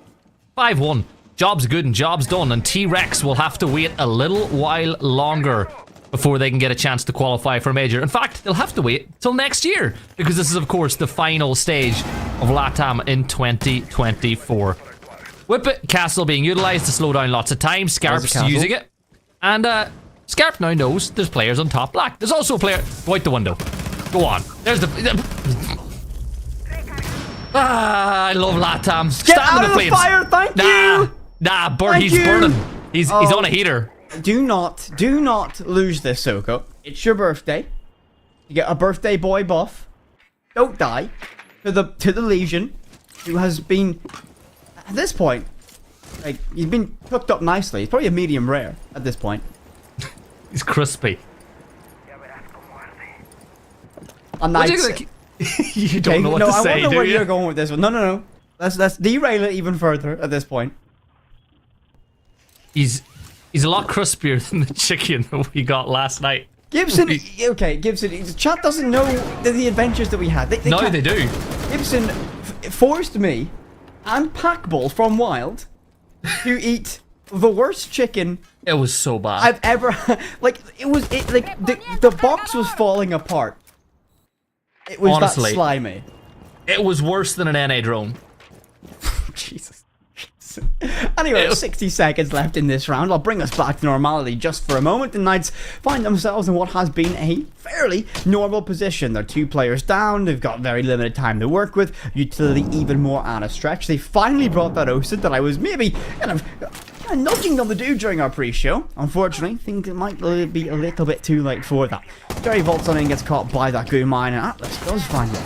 5-1. Job's good and job's done, and T-Rex will have to wait a little while longer before they can get a chance to qualify for Major. In fact, they'll have to wait till next year, because this is, of course, the final stage of LATAM in 2024. Whippet Castle being utilised to slow down lots of time. Scarp's using it. And Scarp now knows there's players on top black. There's also a player... Go out the window. Go on. There's the... I love LATAM. Get out of the fire, thank you! He's burning. He's on a heater. Do not lose this, Soko. It's your birthday. You get a birthday boy buff. Don't die. To the Legion, who has been, at this point, like, he's been cooked up nicely. He's probably a medium rare at this point. He's crispy. A nice. You don't know what to say, I wonder do where you? you're going with this one. No. Let's derail it even further at this point. He's a lot crispier than the chicken that we got last night. Gibson, okay, Gibson. The chat doesn't know the adventures that we had. They do. Gibson forced me and Packball from Wild to eat the worst chicken It was so bad. I've ever like. The box was falling apart. It was Honestly, that slimy. It was worse than an NA drone. Jesus. Anyway, 60 seconds left in this round. I'll bring us back to normality just for a moment. The Knights find themselves in what has been a fairly normal position. They're 2 players down. They've got very limited time to work with. Utility even more out of stretch. They finally brought that OSID that I was maybe kind of nudging them to do during our pre-show. Unfortunately, I think it might be a little bit too late for that. Jerry Volts on in, gets caught by that goo mine, and Atlas does find it.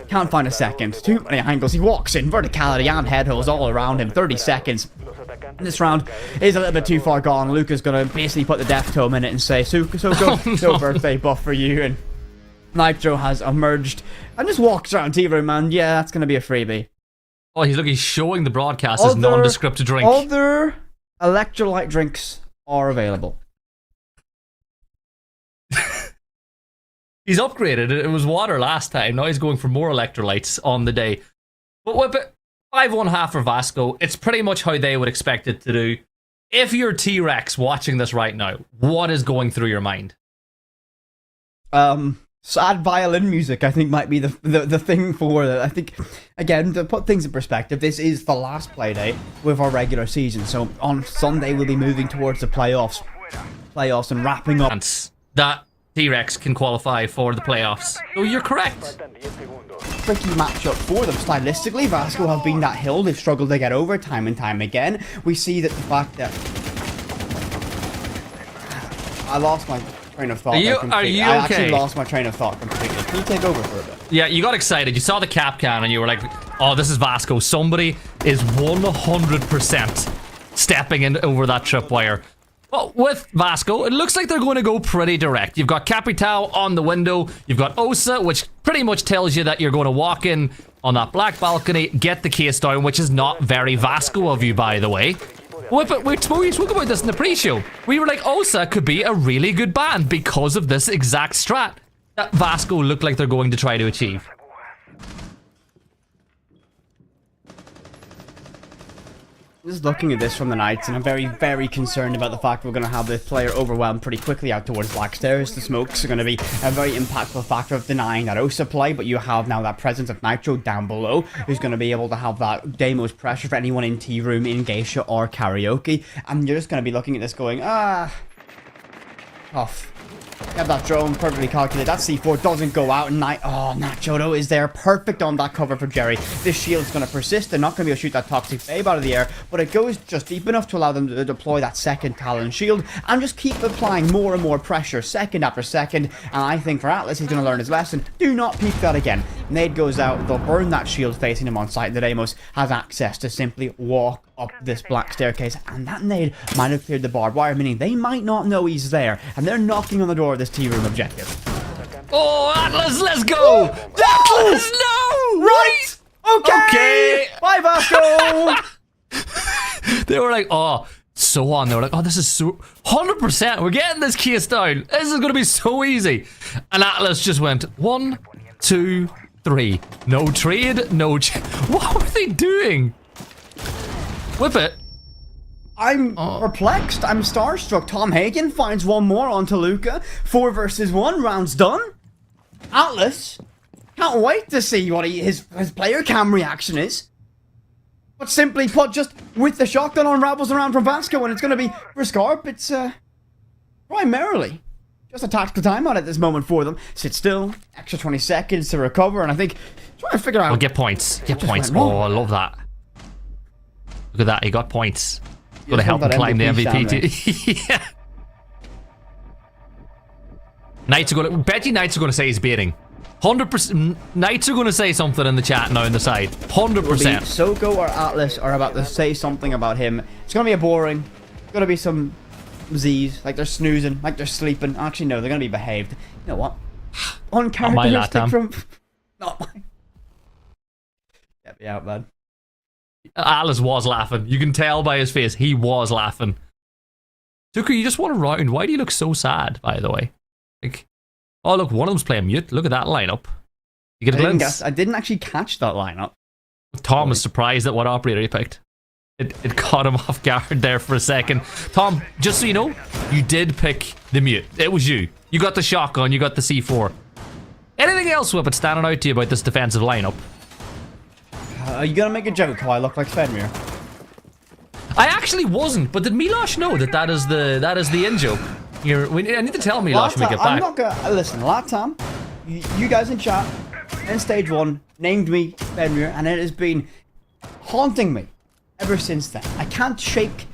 Can't find a second. Too many angles. He walks in. Verticality and head holes all around him. 30 seconds. This round is a little bit too far gone. Luca's going to basically put the death tome in it and say, so no birthday buff for you. And Nitro has emerged and just walks around T-Room, man. Yeah, that's going to be a freebie. Oh, he's showing the broadcast as nondescript to drink. Other electrolyte drinks are available. He's upgraded. It was water last time. Now he's going for more electrolytes on the day. But with it, 5-1 half for Vasco. It's pretty much how they would expect it to do. If you're T-Rex watching this right now, what is going through your mind? Sad violin music, I think, might be the thing for it. I think, again, to put things in perspective, this is the last play day with our regular season. So on Sunday, we'll be moving towards the playoffs. playoffs and wrapping up. That T-Rex can qualify for the playoffs. So you're correct. Tricky matchup for them. Stylistically, Vasco have been that hill they've struggled to get over time and time again. We see that the fact that... I lost my train of thought. Are you I okay? actually lost my train of thought completely. Can you take over for a bit? Yeah, you got excited. You saw the cap can and you were like, oh, this is Vasco. Somebody is 100% stepping in over that tripwire. Well, with Vasco, it looks like they're going to go pretty direct. You've got Capitao on the window. You've got Osa, which pretty much tells you that you're going to walk in on that black balcony, get the case down, which is not very Vasco of you, by the way. We spoke about this in the pre-show. We were like, Osa could be a really good band because of this exact strat that Vasco look like they're going to try to achieve. Just looking at this from the Knights, and I'm very, very concerned about the fact we're going to have this player overwhelmed pretty quickly out towards Black Stairs. The smokes are going to be a very impactful factor of denying that Osa play, but you have now that presence of Nitro down below, who's going to be able to have that Deimos pressure for anyone in Tea Room, in Geisha, or Karaoke, and you're just going to be looking at this going, tough. Have that drone perfectly calculated. That C4 doesn't go out. And Nachoto is there. Perfect on that cover for Jerry. This shield's going to persist. They're not going to be able to shoot that Toxic Babe out of the air, but it goes just deep enough to allow them to deploy that second Talon shield and just keep applying more and more pressure second after second. And I think for Atlas, he's going to learn his lesson. Do not peek that again. Nade goes out. They'll burn that shield facing him on site. The Deimos has access to simply walk up this black staircase, and that nade might have cleared the barbed wire, meaning they might not know he's there, and they're knocking on the door of this Tea Room objective. Oh, Atlas, let's go! Atlas, no! Right! Okay! Bye, Vasco! They were like, oh, so on. They were like, oh, this is so 100%. We're getting this case down. This is going to be so easy. And Atlas just went 1, 2, 3. No trade, no. What were they doing? Whip it. I'm perplexed. I'm starstruck. Tom Hagen finds one more on Toluca. 4 versus 1. Round's done. Atlas. Can't wait to see what his player cam reaction is. But simply put, just with the shotgun unravels around from Vasco, and it's going to be for Scarp. It's primarily just a tactical timeout at this moment for them. Sit still. Extra 20 seconds to recover, and I think trying to figure out. Oh, get points. Get points. Oh, I love that. Look at that, he got points. Got to help him climb the MVP too. Yeah. Knights are going to... Bet you Knights are going to say he's baiting. 100%. Knights are going to say something in the chat now on the side. 100%. Soko or Atlas are about to say something about him. It's going to be a boring. It's going to be some Z's. Like they're snoozing. Like they're sleeping. Actually, no, they're going to be behaved. You know what? Uncharacteristic from... Not mine. Get me out, man. Atlas was laughing. You can tell by his face. He was laughing. Tuku, you just won a round. Why do you look so sad, by the way? Like, oh, look, one of them's playing mute. Look at that lineup. You get a glimpse? I didn't actually catch that lineup. Tom was surprised at what operator he picked. It caught him off guard there for a second. Tom, just so you know, you did pick the mute. It was you. You got the shotgun. You got the C4. Anything else, Whippet, standing out to you about this defensive lineup? Are you gonna make a joke how I look like Fenrir? I actually wasn't, but did Milosh know that is the in joke? I need to tell Milosh when we get back. I'm not gonna listen. LATAM, you guys in chat in stage 1 named me Fenrir, and it has been haunting me ever since then. I can't shake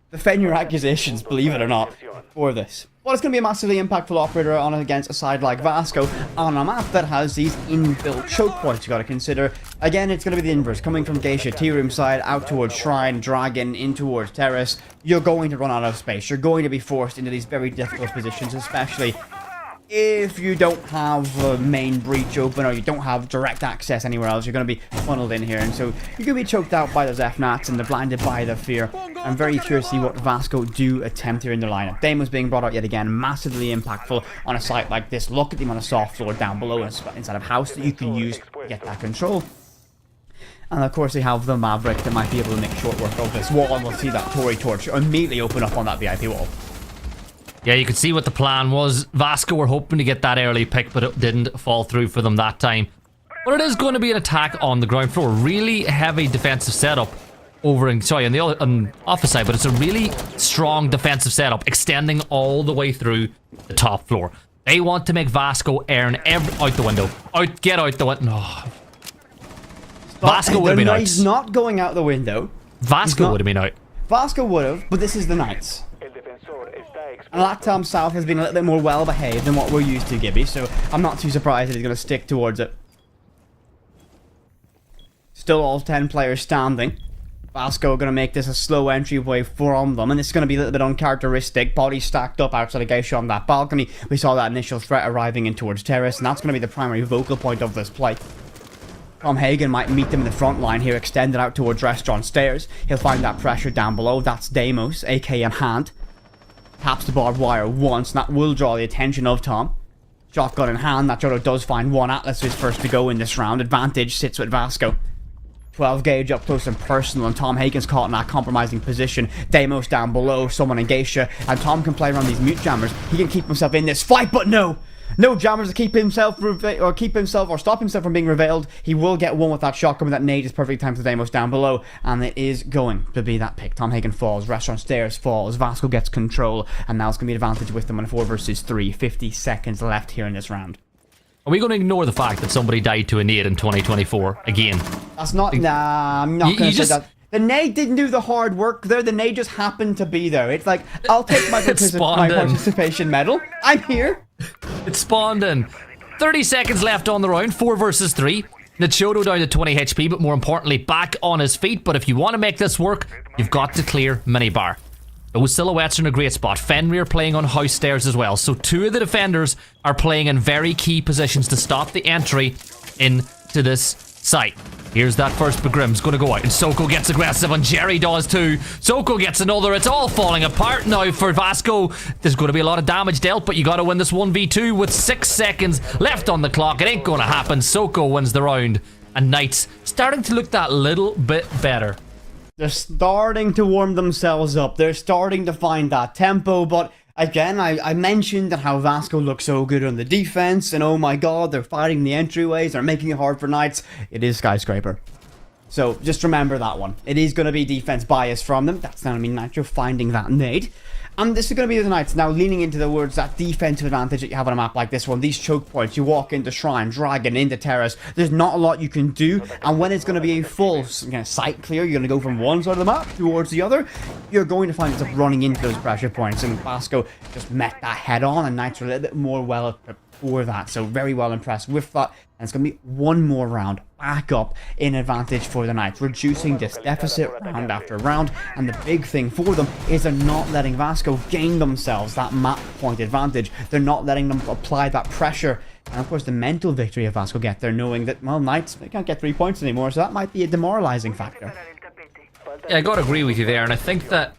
the Fenrir accusations, believe it or not, for this. But it's going to be a massively impactful operator on against a side like Vasco on a map that has these inbuilt choke points you got to consider. Again, it's going to be the inverse. Coming from Geisha Tea Room side, out towards Shrine, Dragon, in towards Terrace, you're going to run out of space. You're going to be forced into these very difficult positions, especially if you don't have a main breach open or you don't have direct access anywhere else. You're going to be funneled in here, and so you're going to be choked out by those F-Nats and they're blinded by the fear. I'm very curious to see what Vasco do attempt here in their lineup. Deimos being brought out yet again, massively impactful on a site like this. Look at him on a soft floor down below inside of house that you can use to get that control. And of course they have the Maverick that might be able to make short work of this wall, and we'll see that Tory Torch immediately open up on that VIP wall. Yeah, you could see what the plan was. Vasco were hoping to get that early pick, but it didn't fall through for them that time. But it is going to be an attack on the ground floor. Really heavy defensive setup. over and sorry on the other on opposite side, but it's a really strong defensive setup extending all the way through the top floor. They want to make Vasco earn every out the window. Get out the window. No. Vasco would have been out. He's not going out the window. Vasco would have been out. Vasco would have, but this is the Knights. And LATAM South has been a little bit more well behaved than what we're used to, Gibby, so I'm not too surprised that he's going to stick towards it. Still all 10 players standing. Vasco going to make this a slow entryway from them, and it's going to be a little bit uncharacteristic. Bodies stacked up outside of Geisha on that balcony. We saw that initial threat arriving in towards Terrace, and that's going to be the primary vocal point of this play. Tom Hagen might meet them in the front line here, extended out towards restaurant stairs. He'll find that pressure down below. That's Deimos, AK in hand. Taps the barbed wire once, and that will draw the attention of Tom. Shotgun in hand, that Jodo does find one Atlas who's first to go in this round. Advantage sits with Vasco. 12 gauge up close and personal, and Tom Hagen's caught in that compromising position. Deimos down below, someone in Geisha, and Tom can play around these mute jammers. He can keep himself in this fight, but no! No jammers to keep himself or stop himself from being revealed. He will get one with that shotgun, but that nade is perfectly timed for Deimos down below, and it is going to be that pick. Tom Hagen falls, restaurant stairs falls, Vasco gets control, and now it's going to be an advantage with them on 4 versus 3. 50 seconds left here in this round. Are we going to ignore the fact that somebody died to a nade in 2024 again? That's not. Nah, I'm not going to say that. The nade didn't do the hard work there. The nade just happened to be there. It's like, I'll take my participation medal. I'm here. It spawned in. 30 seconds left on the round. 4 versus 3. Nachodo down to 20 HP, but more importantly, back on his feet. But if you want to make this work, you've got to clear minibar. Those silhouettes are in a great spot. Fenrir playing on house stairs as well. So 2 of the defenders are playing in very key positions to stop the entry into this site. Here's that first Begrim's going to go out, and Soko gets aggressive, and Jerry does too. Soko gets another. It's all falling apart now for Vasco. There's going to be a lot of damage dealt, but you got to win this 1v2 with 6 seconds left on the clock. It ain't going to happen. Soko wins the round, and Knights starting to look that little bit better. They're starting to warm themselves up. They're starting to find that tempo, but again, I mentioned how Vasco looks so good on the defense, and oh my god, they're fighting the entryways, they're making it hard for Knights. It is Skyscraper. So just remember that one. It is going to be defense bias from them. That's not going to mean Nitro finding that nade. And this is going to be the Knights now leaning into the words that defensive advantage that you have on a map like this one. These choke points, you walk into Shrine, Dragon, into Terrace. There's not a lot you can do. And when it's going to be a full sight clear, you're going to go from one side of the map towards the other. You're going to find yourself running into those pressure points. And Vasco just met that head on, and Knights are a little bit more well equipped for that. So very well impressed with that. And it's going to be one more round back up in advantage for the Knights, reducing this deficit round after round. And the big thing for them is they're not letting Vasco gain themselves that map point advantage. They're not letting them apply that pressure. And of course the mental victory of Vasco get there, knowing that, well, Knights, they can't get 3 points anymore, so that might be a demoralizing factor. Yeah, I gotta agree with you there, and I think that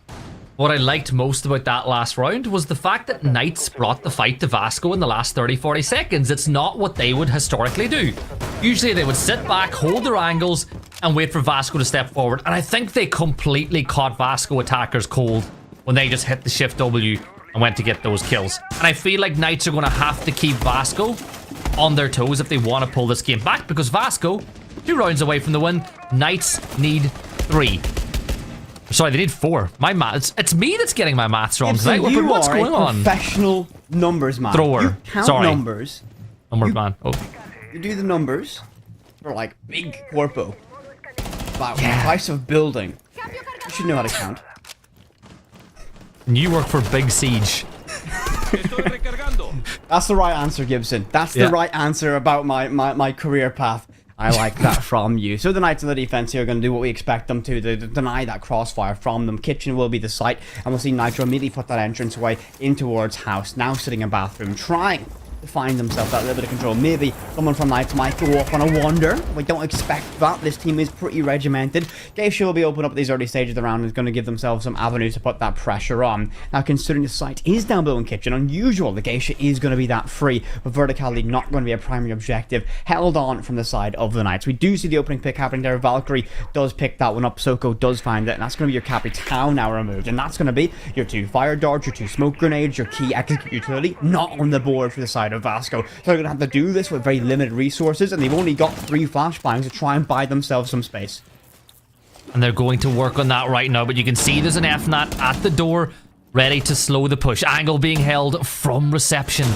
what I liked most about that last round was the fact that Knights brought the fight to Vasco in the last 30-40 seconds. It's not what they would historically do. Usually they would sit back, hold their angles, and wait for Vasco to step forward. And I think they completely caught Vasco attackers cold when they just hit the Shift W and went to get those kills. And I feel like Knights are going to have to keep Vasco on their toes if they want to pull this game back, because Vasco, 2 rounds away from the win. Knights need 3. Sorry, they need 4. My maths. It's me that's getting my maths wrong tonight. What's going on? Professional numbers man. Thrower. You count numbers. Numbers man. Oh. You do the numbers for like big corpo. About the price of building. You should know how to count. And you work for Big Siege. That's the right answer, Gibson. That's the right answer about my career path. I like that from you. So the Knights on the defense here are going to do what we expect them to deny that crossfire from them. Kitchen will be the site, and we'll see Nitro immediately put that entrance way in towards house. Now sitting in bathroom, trying to find themselves that little bit of control. Maybe someone from Knights might go off on a wander. We don't expect that. This team is pretty regimented. Geisha will be open up at these early stages of the round and is going to give themselves some avenues to put that pressure on. Now, considering the site is down below in Kitchen, unusual, the Geisha is going to be that free, but verticality not going to be a primary objective. Held on from the side of the Knights. We do see the opening pick happening there. Valkyrie does pick that one up. Soko does find it, and that's going to be your Capital now removed, and that's going to be your 2 fire darts, your 2 smoke grenades, your key execute utility, not on the board for the side of Vasco. So they're going to have to do this with very limited resources, and they've only got 3 flashbangs to try and buy themselves some space. And they're going to work on that right now. But you can see there's an FNAT at the door, ready to slow the push. Angle being held from reception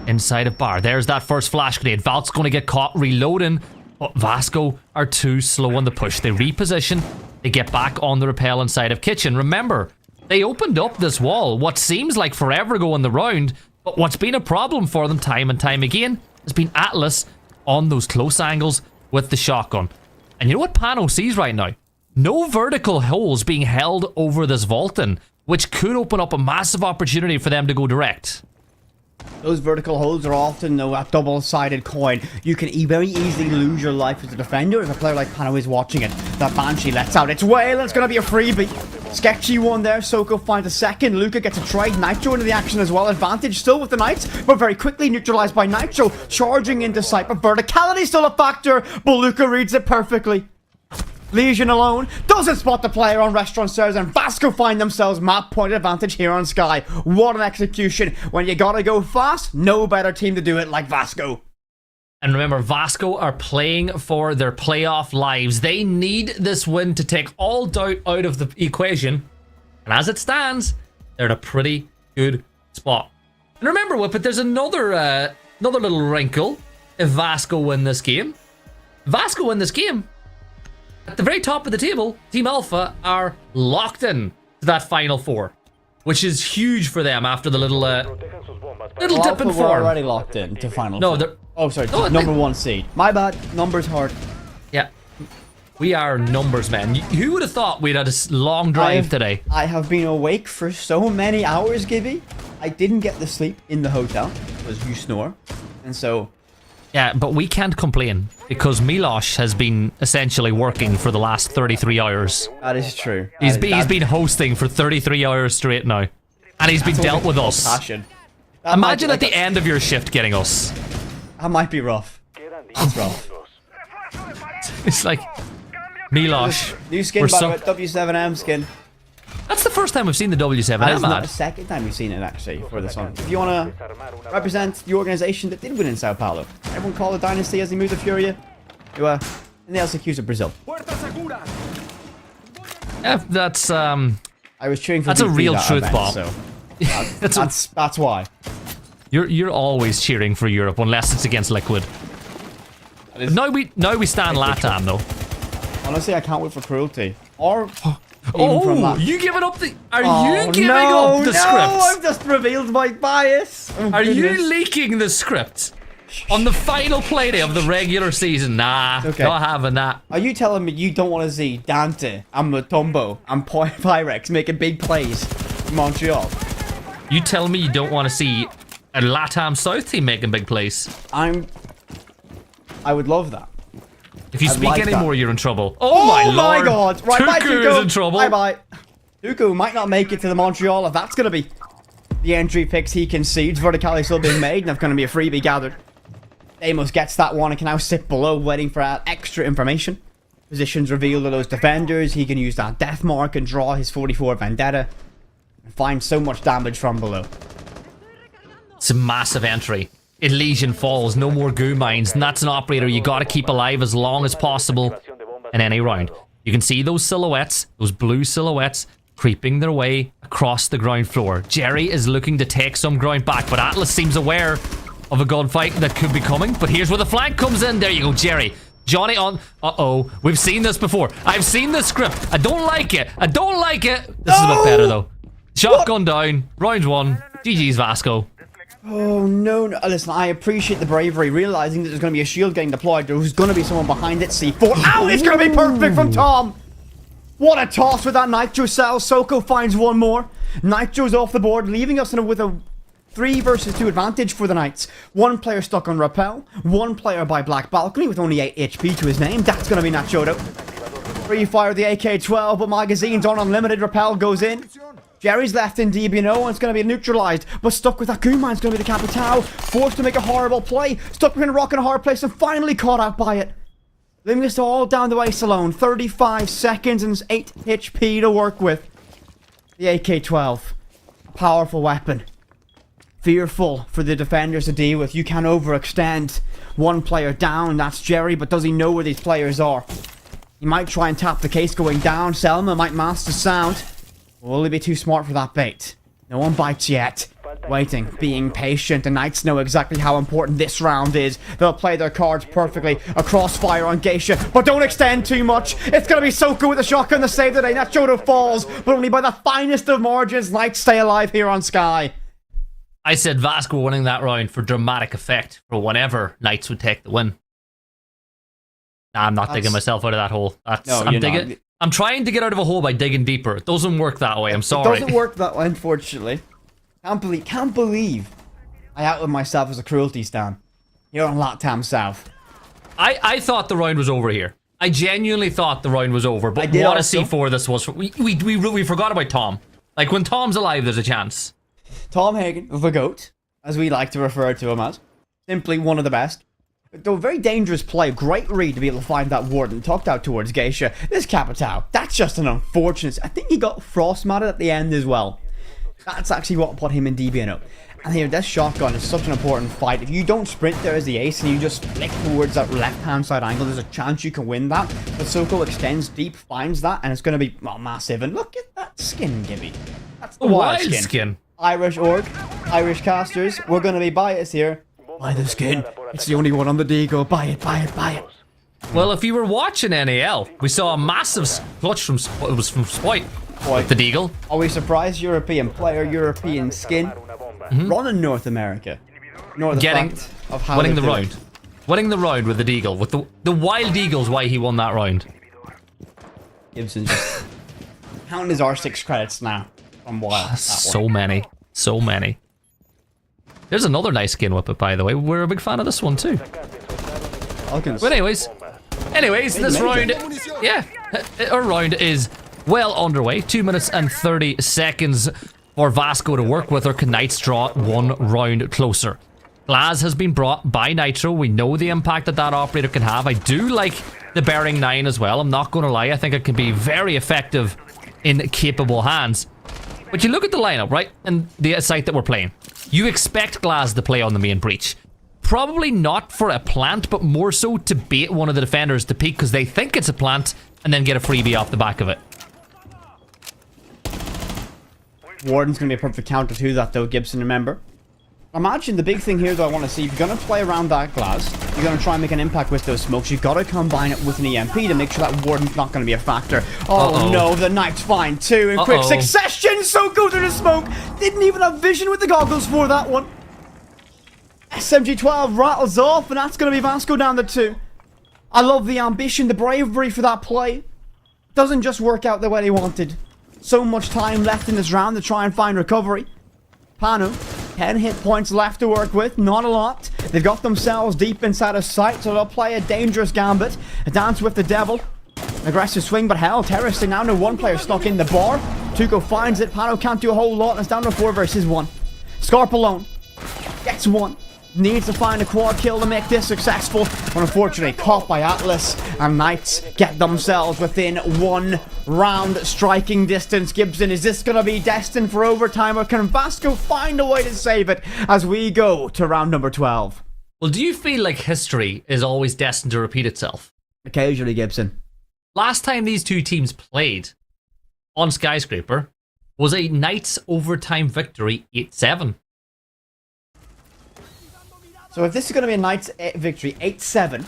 inside of bar. There's that first flash grenade. Valk's going to get caught reloading. But Vasco are too slow on the push. They reposition. They get back on the rappel inside of kitchen. Remember, they opened up this wall what seems like forever ago in the round. But what's been a problem for them time and time again has been Atlas on those close angles with the shotgun. And you know what Pano sees right now? No vertical holes being held over this vaulting, which could open up a massive opportunity for them to go direct. Those vertical holes are often, though, a double-sided coin. You can very easily lose your life as a defender if a player like Pano is watching it. That Banshee lets out its whale, and it's going to be a freebie. Sketchy one there. Soko finds a second. Luca gets a trade. Nitro into the action as well. Advantage still with the Knights, but very quickly neutralized by Nitro. Charging into sight, but verticality still a factor, but Luca reads it perfectly. Legion alone doesn't spot the player on restaurant stairs, and Vasco find themselves map point advantage here on Sky. What an execution. When you gotta go fast, no better team to do it like Vasco. And remember, Vasco are playing for their playoff lives. They need this win to take all doubt out of the equation. And as it stands, they're in a pretty good spot. And remember, Whippet, there's another little wrinkle if Vasco win this game. Vasco win this game. At the very top of the table, Team Alpha are locked in to that Final Four, which is huge for them after the little dip in form. We're already locked in to Final Four. They're... Oh, sorry, number one seed. My bad, numbers hard. Yeah, we are numbers, man. Who would have thought we'd had a long drive today? I have been awake for so many hours, Gibby. I didn't get the sleep in the hotel because you snore, and so... Yeah, but we can't complain because Milosh has been essentially working for the last 33 hours. That is true. He's been hosting for 33 hours straight now. And he's been dealt with us. Passion. Imagine at the end of your shift getting us. That might be rough. That's rough. It's like, Milosh. New skin, by the way, W7M skin. That's the first time we've seen the W7M That is not ad. the second time we've seen it, actually, for this one. If you want to represent the organization that did win in Sao Paulo, everyone call it Dynasty as they move to Furia, in the LCQs of Brazil. Yeah, that's, I was cheering for that's a BP real that truth event, bomb. So that's why. You're always cheering for Europe unless it's against Liquid. Now we stand LATAM though. Honestly, I can't wait for Cruelty. Or... Oh, you giving up the... Are you giving up the script? No, I've just revealed my bias. Oh, are you leaking the script on the final playday of the regular season? Nah, okay. Not having that. Are you telling me you don't want to see Dante and Mutombo and Pyrex making big plays in Montreal? You tell me you don't want to see a LATAM South team making big plays? I would love that. If you speak like any that. more, you're in trouble. Oh my lord! God! Right, bye, Tuku Tuku. is in trouble. Bye. Tuku might not make it to the Montreal if that's gonna be the entry picks he concedes. Verticality still being made, and there's gonna be a freebie gathered. Amos gets that one and can now sit below, waiting for extra information. Positions revealed to those defenders. He can use that death mark and draw his 44 Vendetta and find so much damage from below. It's a massive entry. Elysian falls, no more goo mines, and that's an operator you gotta keep alive as long as possible in any round. You can see those silhouettes, those blue silhouettes, creeping their way across the ground floor. Jerry is looking to take some ground back, but Atlas seems aware of a gunfight that could be coming. But here's where the flank comes in. There you go, Jerry. Johnny on... Uh-oh. We've seen this before. I've seen this script. I don't like it. I don't like it. This is a bit better, though. Shotgun down. Round one. GG's, Vasco. Oh, no. Listen, I appreciate the bravery, realizing that there's going to be a shield getting deployed. There's going to be someone behind it. C4. Ow, it's going to be perfect from Tom. What a toss with that Nitro cell. Soko finds one more. Nitro's off the board, leaving us with a 3 versus 2 advantage for the Knights. One player stuck on rappel. One player by Black Balcony with only 8 HP to his name. That's going to be Nachodo. Free fire the AK-12, but magazines aren't unlimited. Rappel goes in. Jerry's left in DBNO and it's going to be neutralized, but stuck with that Goo Mine's going to be the Capitao, forced to make a horrible play, stuck between a rock and a hard place and finally caught out by it. Leaving us all down the ice alone, 35 seconds and 8 HP to work with. The AK-12, a powerful weapon. Fearful for the defenders to deal with. You can overextend. One player down, that's Jerry, but does he know where these players are? He might try and tap the case going down. Selma might mask the sound. Will he be too smart for that bait? No one bites yet. Waiting, being patient. The Knights know exactly how important this round is. They'll play their cards perfectly. A crossfire on Geisha, but don't extend too much. It's going to be Soko with the shotgun to save the day. Nachoto falls, but only by the finest of margins. Knights stay alive here on Sky. I said Vasco winning that round for dramatic effect for whenever Knights would take the win. Nah, I'm not digging myself out of that hole. I'm trying to get out of a hole by digging deeper. It doesn't work that way. I'm sorry. It doesn't work that way, unfortunately. Can't believe I outed myself as a cruelty stan. You're on LATAM South. I thought the round was over here. I genuinely thought the round was over. But what a C4 this was. We forgot about Tom. Like, when Tom's alive, there's a chance. Tom Hagen, the GOAT, as we like to refer to him as. Simply one of the best. Though very dangerous play, great read to be able to find that warden, tucked out towards Geisha. This Capitao, that's just an unfortunate... I think he got frost-matted at the end as well. That's actually what put him in DBNO. And here, this shotgun is such an important fight. If you don't sprint there as the ace and you just flick towards that left-hand side angle, there's a chance you can win that. But Soko extends deep, finds that, and it's going to be massive. And look at that skin, Gibby. That's the wild skin. Irish org, Irish casters, we're going to be biased here. Buy the skin. It's the only one on the Deagle. Buy it, buy it, buy it. Well, if you were watching NAL, we saw a massive clutch from Spoit. With the Deagle. Are we surprised? European player, European skin. Running North America. Winning the round. Winning the round with the Deagle. With the Wild Eagles, why he won that round. Gibson just counting his R6 credits now. From Wild. So many. So many. There's another nice skin with it, by the way. We're a big fan of this one, too. Falcons. But anyways, this round... Yeah. Our round is... well underway. 2 minutes and 30 seconds for Vasco to work with, or can Knights draw one round closer? Glass has been brought by Nitro. We know the impact that operator can have. I do like the Bearing 9 as well. I'm not going to lie. I think it can be very effective in capable hands. But you look at the lineup, right? And the site that we're playing. You expect Glass to play on the main breach. Probably not for a plant, but more so to bait one of the defenders to peek because they think it's a plant and then get a freebie off the back of it. Warden's going to be a perfect counter to that, though, Gibson, remember. Imagine the big thing here, though, I want to see. If you're going to play around that glass, you're going to try and make an impact with those smokes. You've got to combine it with an EMP to make sure that Warden's not going to be a factor. Oh, no, the Knights find two in quick succession. So go through the smoke. Didn't even have vision with the goggles for that one. SMG-12 rattles off, and that's going to be Vasco down to 2. I love the ambition, the bravery for that play. Doesn't just work out the way they wanted. So much time left in this round to try and find recovery. Panu, 10 hit points left to work with, not a lot. They've got themselves deep inside of sight, so they'll play a dangerous gambit. A dance with the devil. Aggressive swing, but hell, Terrace, they now know one player stuck in the bar. Tuco finds it, Panu can't do a whole lot, and it's down to 4 versus 1. Scarp alone gets 1. Needs to find a quad kill to make this successful, but unfortunately caught by Atlas, and Knights get themselves within 1 round striking distance. Gibson, is this going to be destined for overtime, or can Vasco find a way to save it as we go to round number 12? Well, do you feel like history is always destined to repeat itself? Occasionally, Gibson. Last time these two teams played on Skyscraper was a Knights overtime victory 8-7. So if this is going to be a Knights victory, 8-7,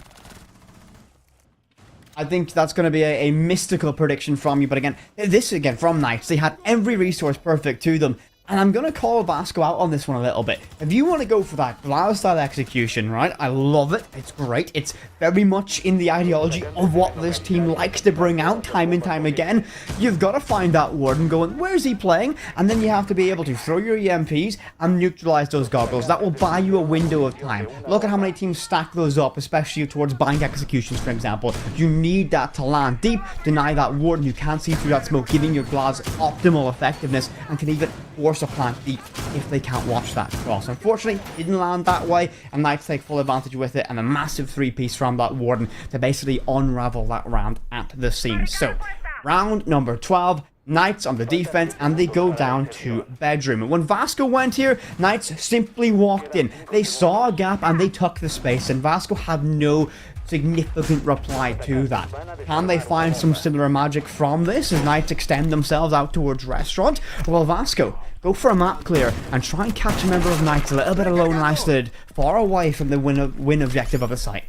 I think that's going to be a mystical prediction from you. But again, this again from Knights, they had every resource perfect to them. And I'm going to call Vasco out on this one a little bit. If you want to go for that Blau-style execution, right? I love it. It's great. It's very much in the ideology of what this team likes to bring out time and time again. You've got to find that Warden going, where's he playing? And then you have to be able to throw your EMPs and neutralize those goggles. That will buy you a window of time. Look at how many teams stack those up, especially towards bank executions, for example. You need that to land deep, deny that Warden who can't see through that smoke, giving your Glass optimal effectiveness, and can even force a plant deep if they can't watch that cross. Unfortunately, didn't land that way, and Knights take full advantage with it, and a massive 3-piece from that Warden to basically unravel that round at the seams. So, round number 12, Knights on the defense, and they go down to bedroom. And when Vasco went here, Knights simply walked in. They saw a gap and they took the space, and Vasco had no significant reply to that. Can they find some similar magic from this as Knights extend themselves out towards restaurant? Well, Vasco go for a map clear and try and catch a member of Knights a little bit alone and isolated, far away from the win objective of the site.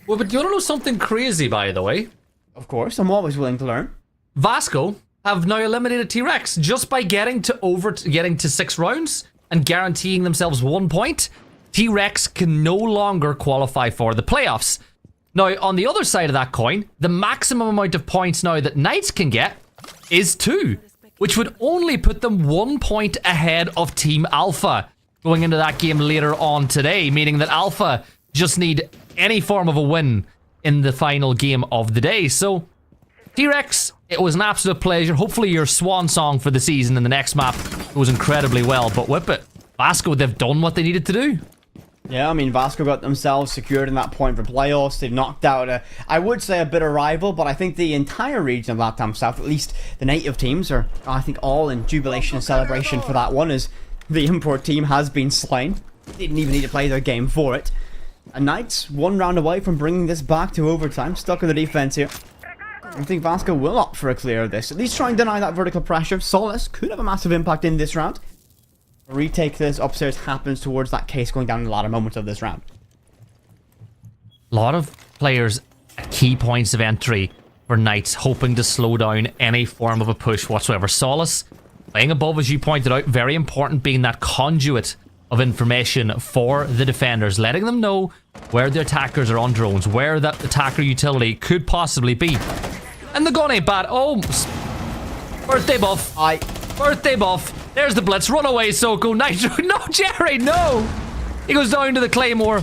Well, but you want to know something crazy, by the way? Of course, I'm always willing to learn. Vasco have now eliminated T-Rex just by getting to 6 rounds and guaranteeing themselves 1 point. T-Rex can no longer qualify for the playoffs. Now, on the other side of that coin, the maximum amount of points now that Knights can get is 2, which would only put them 1 point ahead of Team Alpha going into that game later on today, meaning that Alpha just need any form of a win in the final game of the day. So, T-Rex, it was an absolute pleasure. Hopefully your swan song for the season in the next map goes incredibly well, but whip it. Vasco, they've done what they needed to do. Yeah, I mean, Vasco got themselves secured in that point for playoffs. They've knocked out, I would say, a bitter rival, but I think the entire region of LATAM South, at least the native teams, are, I think, all in jubilation and celebration for that one, as the import team has been slain. Didn't even need to play their game for it. And Knights, 1 round away from bringing this back to overtime, stuck in the defense here. I think Vasco will opt for a clear of this. At least try and deny that vertical pressure. Solace could have a massive impact in this round. A retake this upstairs happens towards that case going down in a lot of moments of this round. A lot of players at key points of entry for Knights hoping to slow down any form of a push whatsoever. Solace playing above, as you pointed out, very important, being that conduit of information for the defenders, letting them know where the attackers are on drones, where that attacker utility could possibly be. And the gun ain't bad. Oh, birthday buff. Birthday buff. There's the blitz. Run away, Soko. Nitro. No, Jerry, no. He goes down to the Claymore.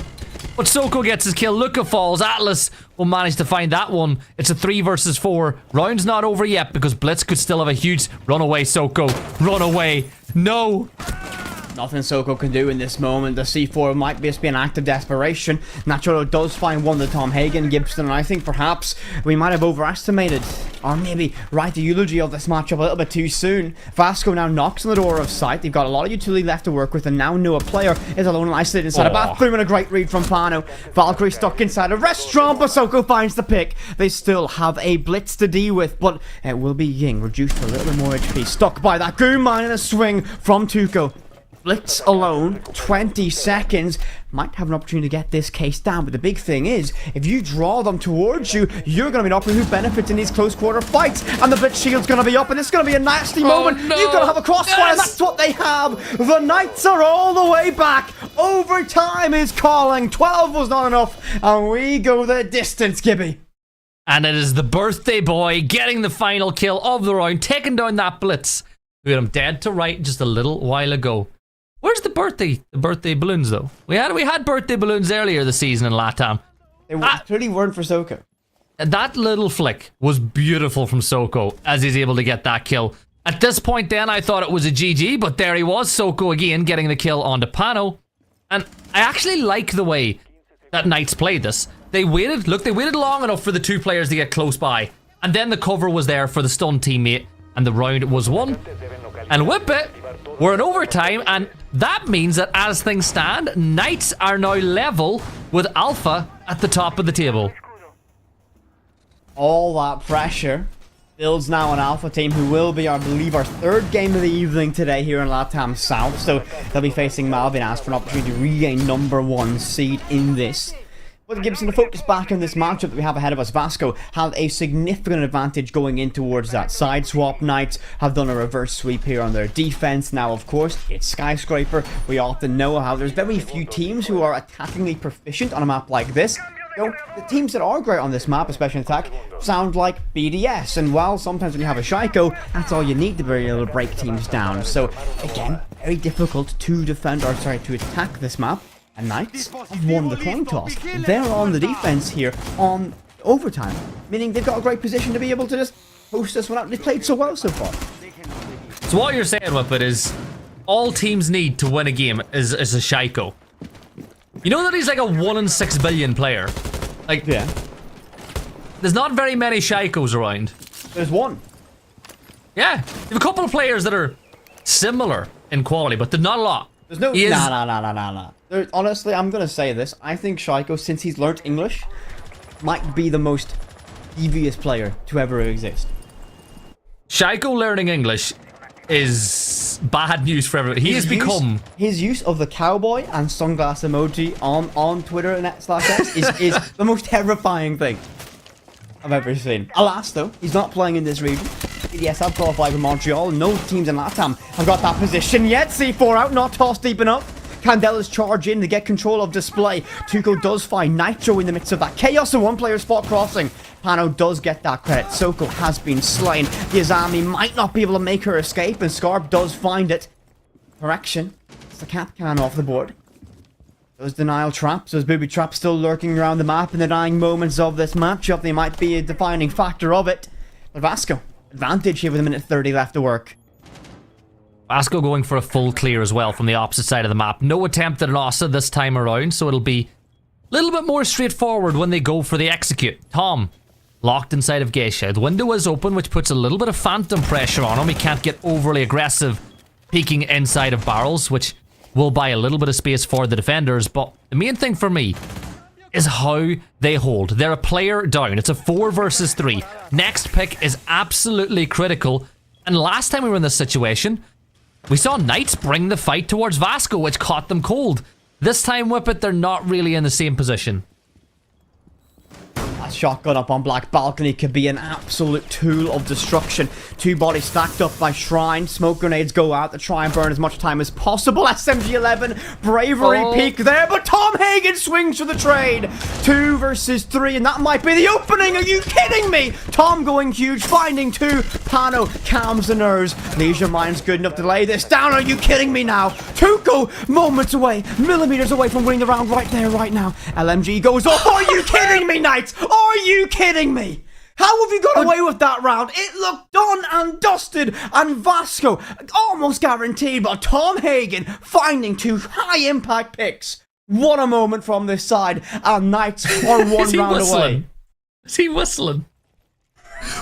But Soko gets his kill. Luca falls. Atlas will manage to find that one. It's a 3 versus 4. Round's not over yet because Blitz could still have a huge... Run away, Soko. Run away. No. Nothing Soko can do in this moment. The C4 might just be an act of desperation. Naturally does find one to Tom Hagen, Gibson, and I think perhaps we might have overestimated, or maybe write the eulogy of this matchup a little bit too soon. Vasco now knocks on the door of sight. They've got a lot of utility left to work with, and now know a player is alone and isolated inside a bathroom, and a great read from Pano. Valkyrie stuck inside a restaurant, but Soko finds the pick. They still have a blitz to deal with, but it will be Ying, reduced to a little bit more HP. Stuck by that goon mine, and a swing from Tuco. Blitz alone, 20 seconds, might have an opportunity to get this case down, but the big thing is, if you draw them towards you, you're going to be an opponent who benefits in these close quarter fights, and the Blitz shield's going to be up, and it's going to be a nasty moment. No. You've got to have a crossfire, and that's what they have. The Knights are all the way back. Overtime is calling. 12 was not enough, and we go the distance, Gibby. And it is the birthday boy getting the final kill of the round, taking down that Blitz. We had him dead to right just a little while ago. Where's the birthday balloons though? We had birthday balloons earlier this season in LATAM. They clearly weren't for Soko. That little flick was beautiful from Soko as he's able to get that kill. At this point then I thought it was a GG, but there he was, Soko again getting the kill onto Pano. And I actually like the way that Knights played this. They waited long enough for the 2 players to get close by. And then the cover was there for the stunned teammate, and the round was won. And whip it, we're in overtime, and that means that as things stand, Knights are now level with Alpha at the top of the table. All that pressure builds now an Alpha team who will be, I believe, our 3rd game of the evening today here in LATAM South. So they'll be facing Malvin as for an opportunity to regain #1 seed in this. But Gibson, to focus back on this matchup that we have ahead of us, Vasco have a significant advantage going in towards that side swap. Knights have done a reverse sweep here on their defense. Now, of course, it's Skyscraper. We often know how there's very few teams who are attackingly proficient on a map like this. You know, the teams that are great on this map, especially in attack, sound like BDS. And while sometimes when you have a Shaiko, that's all you need to be able to break teams down. So, again, very difficult to defend, or sorry, to attack this map. And Knights have won the coin toss. They're on the defense here on overtime, meaning they've got a great position to be able to just post this one out. They've played so well so far. So what you're saying with it is, all teams need to win a game is a Shaiko. You know that he's like a 1 in 6 billion player? Like, yeah. There's not very many Shaikos around. There's one. Yeah, you have a couple of players that are similar in quality, but they're not a lot. There's no... He is- Nah. Honestly, I'm going to say this. I think Shaiko, since he's learnt English, might be the most devious player to ever exist. Shaiko learning English is bad news for everyone. He has become... His use of the cowboy and sunglass emoji on Twitter and /X is the most terrifying thing I've ever seen. Alas, though, he's not playing in this region. Yes, I've qualified with Montreal. No teams in LATAM have got that position yet. C4 out, not tossed deep enough. Candela's charge in to get control of display. Tuco does find Nitro in the midst of that chaos, and one player spot crossing. Pano does get that credit. Soko has been slain. The Azami might not be able to make her escape, and Scarp does find it. Correction. It's the cat can off the board. Those denial traps, those booby traps still lurking around the map in the dying moments of this matchup. They might be a defining factor of it. But Vasco, advantage here with a minute 30 left to work. Vasco going for a full clear as well from the opposite side of the map. No attempt at an Ossa this time around, so it'll be a little bit more straightforward when they go for the execute. Tom, locked inside of Geisha. The window is open, which puts a little bit of phantom pressure on him. He can't get overly aggressive peeking inside of barrels, which will buy a little bit of space for the defenders. But the main thing for me is how they hold. They're a player down. It's a 4 versus 3. Next pick is absolutely critical. And last time we were in this situation, we saw Knights bring the fight towards Vasco, which caught them cold. This time, Whippet, they're not really in the same position. That shotgun up on Black Balcony could be an absolute tool of destruction. Two bodies stacked up by Shrine. Smoke grenades go out to try and burn as much time as possible. SMG-11, bravery peak there, but Tom Hagen swings for the trade. 2 versus 3, and that might be the opening. Are you kidding me? Tom going huge, finding 2. Pano calms the nerves. Leisure Mind's good enough to lay this down. Are you kidding me now? Tuco, moments away, millimeters away from winning the round right there, right now. LMG goes off. Are you kidding me, Knights? Are you kidding me? How have you got away with that round? It looked done and dusted, and Vasco almost guaranteed, but Tom Hagen finding 2 high-impact picks. What a moment from this side, and Knights are one round away. Is he whistling?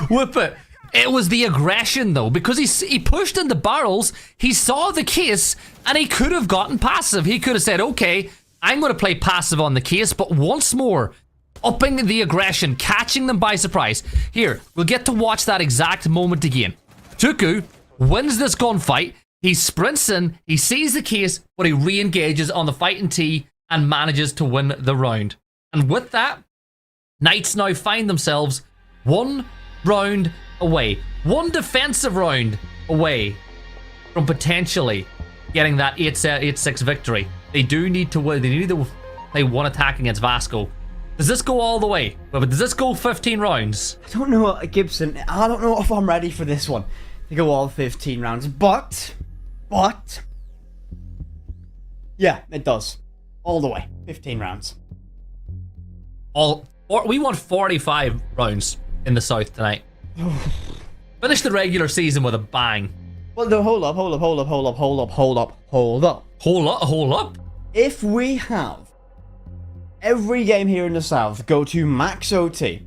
Whippet. It was the aggression, though, because he pushed in the barrels, he saw the case, and he could have gotten passive. He could have said, okay, I'm going to play passive on the case, but once more, upping the aggression, catching them by surprise. Here, we'll get to watch that exact moment again. Tuku wins this gunfight. He sprints in, he sees the case, but he re-engages on the fighting tee and manages to win the round. And with that, Knights now find themselves 1 round away. 1 defensive round away from potentially getting that 8-6 victory. They do need to win. They need to play 1 attack against Vasco. Does this go all the way? But does this go 15 rounds? I don't know, Gibson. I don't know if I'm ready for this one to go all 15 rounds, but yeah, it does. All the way. 15 rounds. We want 45 rounds in the South tonight. Finish the regular season with a bang. Well, no, hold up. If we have every game here in the South go to max OT,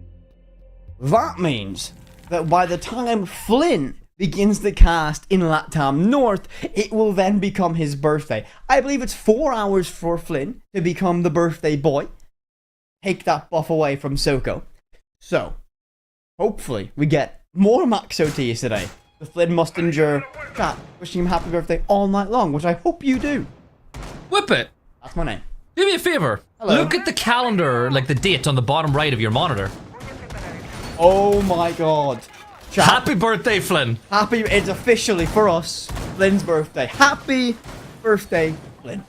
that means that by the time Flynn begins the cast in LATAM North, it will then become his birthday. I believe it's 4 hours for Flynn to become the birthday boy. Take that buff away from Soko. So, hopefully we get more max OTs today. The Flynn must endure chat wishing him happy birthday all night long, which I hope you do. Whippet. That's my name. Do me a favor. Hello. Look at the calendar, like the date on the bottom right of your monitor. Oh my god. Chat. Happy birthday, Flynn. It's officially for us, Flynn's birthday. Happy birthday, Flynn.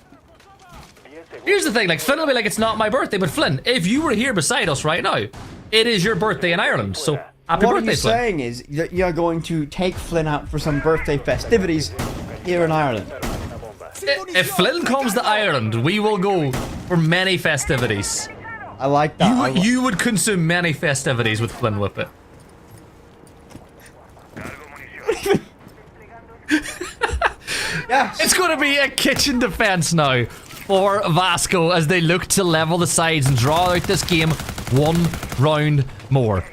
Here's the thing, like Flynn will be like, it's not my birthday, but Flynn, if you were here beside us right now, it is your birthday in Ireland, so happy What birthday, you're Flynn. saying is that you're going to take Flynn out for some birthday festivities here in Ireland. If Flynn comes to Ireland, we will go for many festivities. I like that. You would consume many festivities with Flynn Whippet. Yes. It's going to be a kitchen defense now for Vasco as they look to level the sides and draw out this game 1 round more.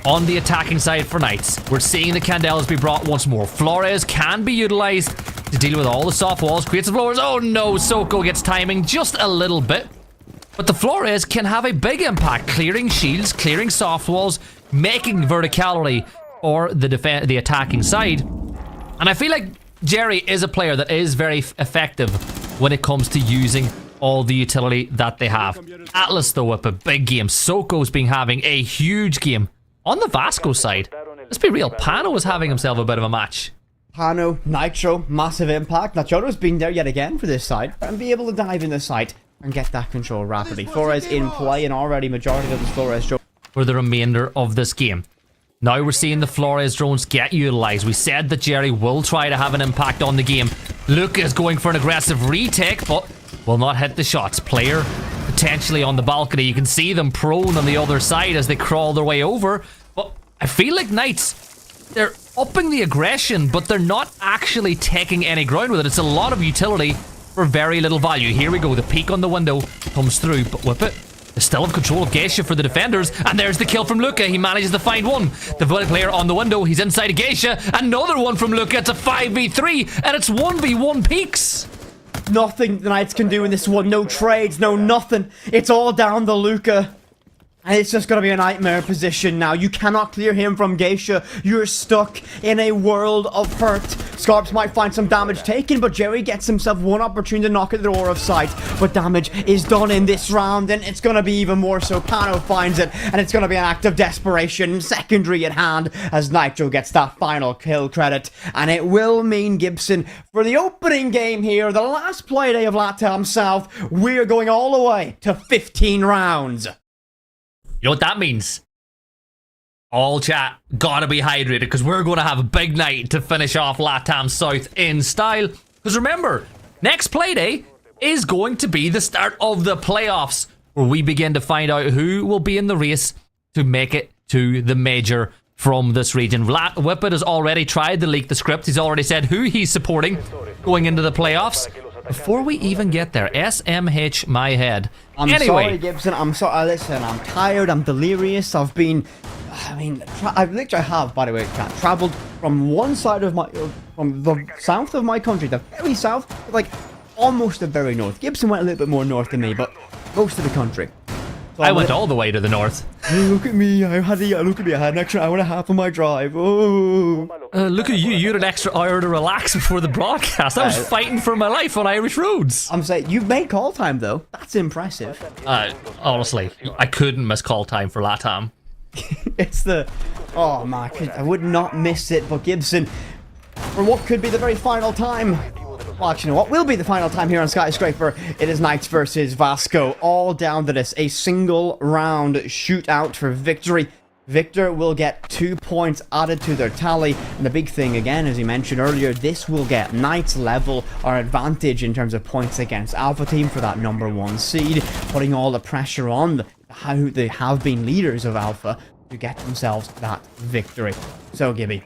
on the attacking side for Knights. We're seeing the Candelas be brought once more. Flores can be utilized to deal with all the soft walls, creates the floors. Oh no, Soko gets timing just a little bit. But the Flores can have a big impact, clearing shields, clearing soft walls, making verticality for the attacking side. And I feel like Jerry is a player that is very effective when it comes to using all the utility that they have. Atlas, though, with a big game. Soko's been having a huge game. On the Vasco side, let's be real, Pano is having himself a bit of a match. Pano, Nitro, massive impact. Nachoto's been there yet again for this side and be able to dive in the site and get that control rapidly. Flores in play and already majority of the Flores drone for the remainder of this game. Now we're seeing the Flores drones get utilized. We said that Jerry will try to have an impact on the game. Luca is going for an aggressive retake, but will not hit the shots. Player potentially on the balcony. You can see them prone on the other side as they crawl their way over. But I feel like Knights, they're upping the aggression, but they're not actually taking any ground with it. It's a lot of utility for very little value. Here we go. The peek on the window comes through, but whip it. They still have control of Geisha for the defenders, and there's the kill from Luca. He manages to find one. The player on the window, he's inside of Geisha. Another one from Luca. It's a 5v3, and it's 1v1 peaks. Nothing the Knights can do in this one. No trades, no nothing. It's all down to Luca. And it's just going to be a nightmare position now. You cannot clear him from Geisha. You're stuck in a world of hurt. Scarps might find some damage taken, but Jerry gets himself one opportunity to knock at the door of sight. But damage is done in this round, and it's going to be even more so. Pano finds it, and it's going to be an act of desperation. Secondary at hand as Nitro gets that final kill credit. And it will mean Gibson, for the opening game here, the last play day of LATAM South, we're going all the way to 15 rounds. You know what that means? All chat gotta be hydrated, because we're going to have a big night to finish off LATAM South in style. Because remember, next playday is going to be the start of the playoffs, where we begin to find out who will be in the race to make it to the major from this region. Whippet has already tried to leak the script. He's already said who he's supporting going into the playoffs. Before we even get there, SMH my head. I'm sorry, Gibson. I'm sorry. Listen, I'm tired. I'm delirious. I've been... I have, by the way, traveled from one side of my... from the south of my country, the very south, to like almost the very north. Gibson went a little bit more north than me, but most of the country. So I went all the way to the north. Look at me. I had an extra hour and a half on my drive. Oh. Look at you. You had an extra hour to relax before the broadcast. I was fighting for my life on Irish roads. I'm saying, you've made call time, though. That's impressive. Honestly, I couldn't miss call time for LATAM. It's the... Oh, my... I would not miss it, but Gibson, for what could be the very final time... Well, actually, you know what will be the final time here on Skyscraper? It is Knights versus Vasco. All down to this. A single round shootout for victory. Victor will get 2 points added to their tally. And the big thing, again, as you mentioned earlier, this will get Knights level our advantage in terms of points against Alpha Team for that #1 seed. Putting all the pressure on how they have been leaders of Alpha to get themselves that victory. So, Gibby,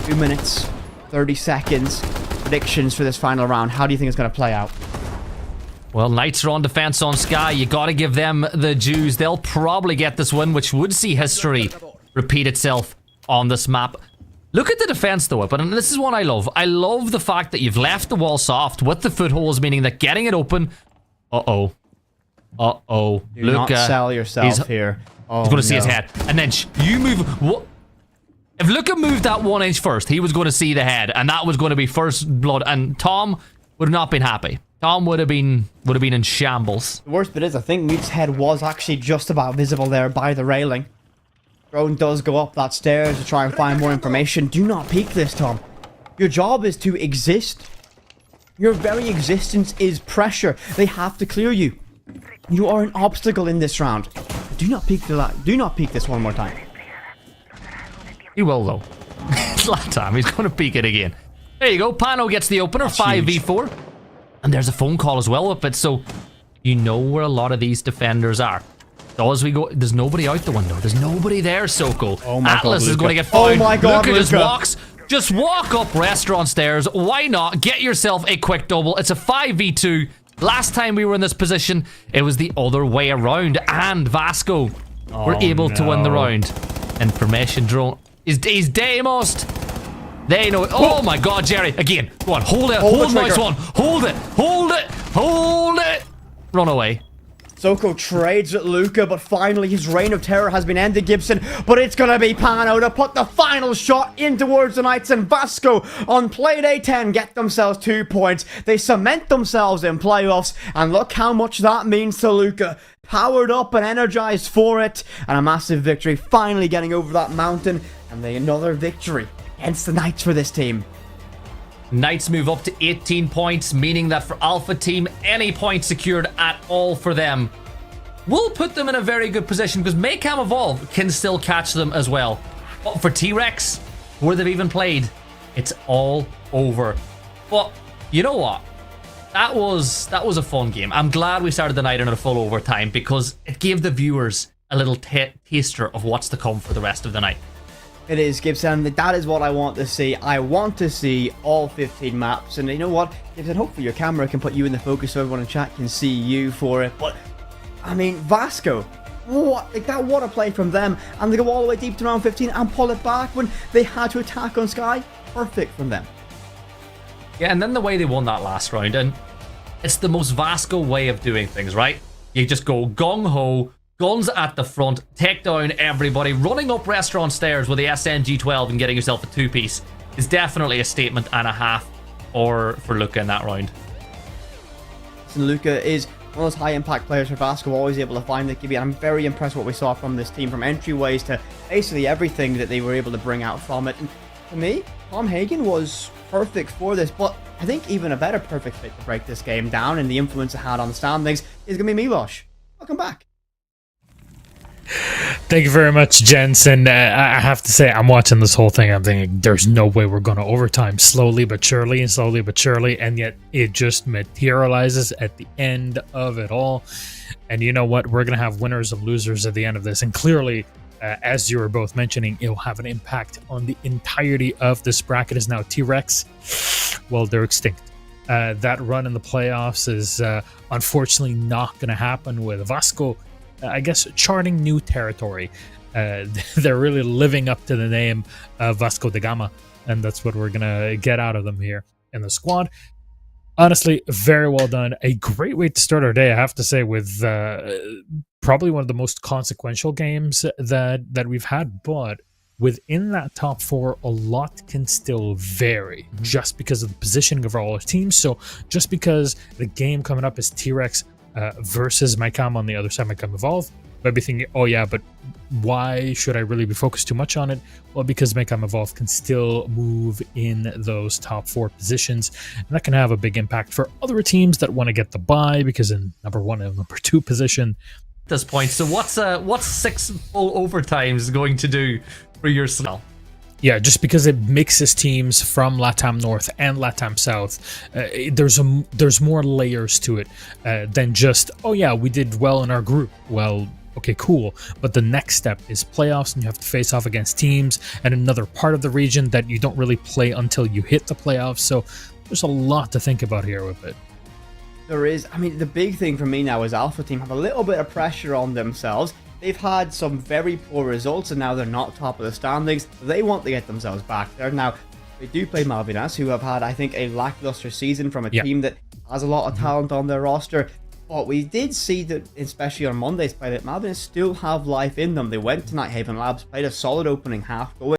2 minutes, 30 seconds. Predictions for this final round. How do you think it's going to play out? Well, Knights are on defense on Sky. You got to give them the dues. They'll probably get this win, which would see history repeat itself on this map. Look at the defense, though, but this is what I love. I love the fact that you've left the wall soft with the footholds, meaning that getting it open... Uh-oh. Uh-oh. Do not sell yourself here. He's going to see his head. And then you move... What? If Luca moved that 1 inch first, he was going to see the head, and that was going to be first blood, and Tom would have not been happy. Tom would have been in shambles. The worst bit is, I think Mute's head was actually just about visible there by the railing. Drone does go up that stairs to try and find more information. Do not peek this, Tom. Your job is to exist. Your very existence is pressure. They have to clear you. You are an obstacle in this round. Do not peek this one more time. He will, though. It's LATAM. He's going to peek it again. There you go. Pano gets the opener. That's 5v4. Huge. And there's a phone call as well with it, so you know where a lot of these defenders are. So as we go, there's nobody out the window. There's nobody there, Soko. Oh my Atlas God, is going to get found. Oh my God, Luca just walk up restaurant stairs. Why not? Get yourself a quick double. It's a 5v2. Last time we were in this position, it was the other way around, and Vasco were able to win the round. Information drone. He's Deimos. They know it. Oh my god, Jerry. Again. Go on. Hold it. Hold nice one. Hold it. Hold it. Hold it. Run away. Soko trades at Luca, but finally his reign of terror has been ended, Gibson. But it's going to be Pano to put the final shot in towards the Knights, and Vasco on play day 10 get themselves 2 points. They cement themselves in playoffs, and look how much that means to Luca. Powered up and energized for it, and a massive victory, finally getting over that mountain, and another victory against the Knights for this team. Knights move up to 18 points, meaning that for Alpha Team, any point secured at all for them will put them in a very good position, because Maycam Evolve can still catch them as well. But for T-Rex, where they've even played, it's all over. But you know what? That was a fun game. I'm glad we started the night in a full overtime, because it gave the viewers a little taster of what's to come for the rest of the night. It is, Gibson. That is what I want to see. I want to see all 15 maps. And you know what, Gibson, hopefully your camera can put you in the focus so everyone in chat can see you for it. But, I mean, Vasco, what a play from them. And they go all the way deep to round 15 and pull it back when they had to attack on Sky. Perfect from them. Yeah, and then the way they won that last round. And it's the most Vasco way of doing things, right? You just go gung-ho, guns at the front, take down everybody, running up restaurant stairs with the SNG-12 and getting yourself a two-piece is definitely a statement and a half for Luca in that round. And Luca is one of those high-impact players for Vasco, always able to find the QB. I'm very impressed with what we saw from this team, from entryways to basically everything that they were able to bring out from it. And to me, Tom Hagen was perfect for this, but I think even a better perfect fit to break this game down and the influence it had on the standings is going to be Milosh. Welcome back. Thank you very much, gents. And I have to say, I'm watching this whole thing. I'm thinking, there's no way we're going to overtime, slowly but surely, and yet it just materializes at the end of it all. And you know what? We're going to have winners and losers at the end of this. And clearly, as you were both mentioning, it will have an impact on the entirety of this bracket. Is now T-Rex. Well, they're extinct. That run in the playoffs is unfortunately not going to happen with Vasco. I guess charting new territory. They're really living up to the name of Vasco da Gama, and that's what we're gonna get out of them here in the squad. Honestly, very well done. A great way to start our day, I have to say, with probably one of the most consequential games that we've had. But within that top four, a lot can still vary just because of the positioning of all our teams. So just because the game coming up is T-Rex versus Maycam on the other side, Maycam Evolve, might be thinking, oh yeah, but why should I really be focused too much on it? Well, because Maycam Evolve can still move in those top four positions, and that can have a big impact for other teams that want to get the bye, because in number one and number two position At this point, so what's 6 full overtimes going to do for your Snell? Yeah, just because it mixes teams from LATAM North and LATAM South, there's more layers to it than just, oh yeah, we did well in our group. Well, okay, cool. But the next step is playoffs, and you have to face off against teams and another part of the region that you don't really play until you hit the playoffs. So there's a lot to think about here with it. There is. I mean, the big thing for me now is Alpha Team have a little bit of pressure on themselves. They've had some very poor results, and now they're not top of the standings. They want to get themselves back there. Now, they do play Malvinas, who have had, I think, a lackluster season from a team that has a lot of talent on their roster. But we did see that, especially on Monday's play, that Malvinas still have life in them. They went to Nighthaven Labs, played a solid opening half, going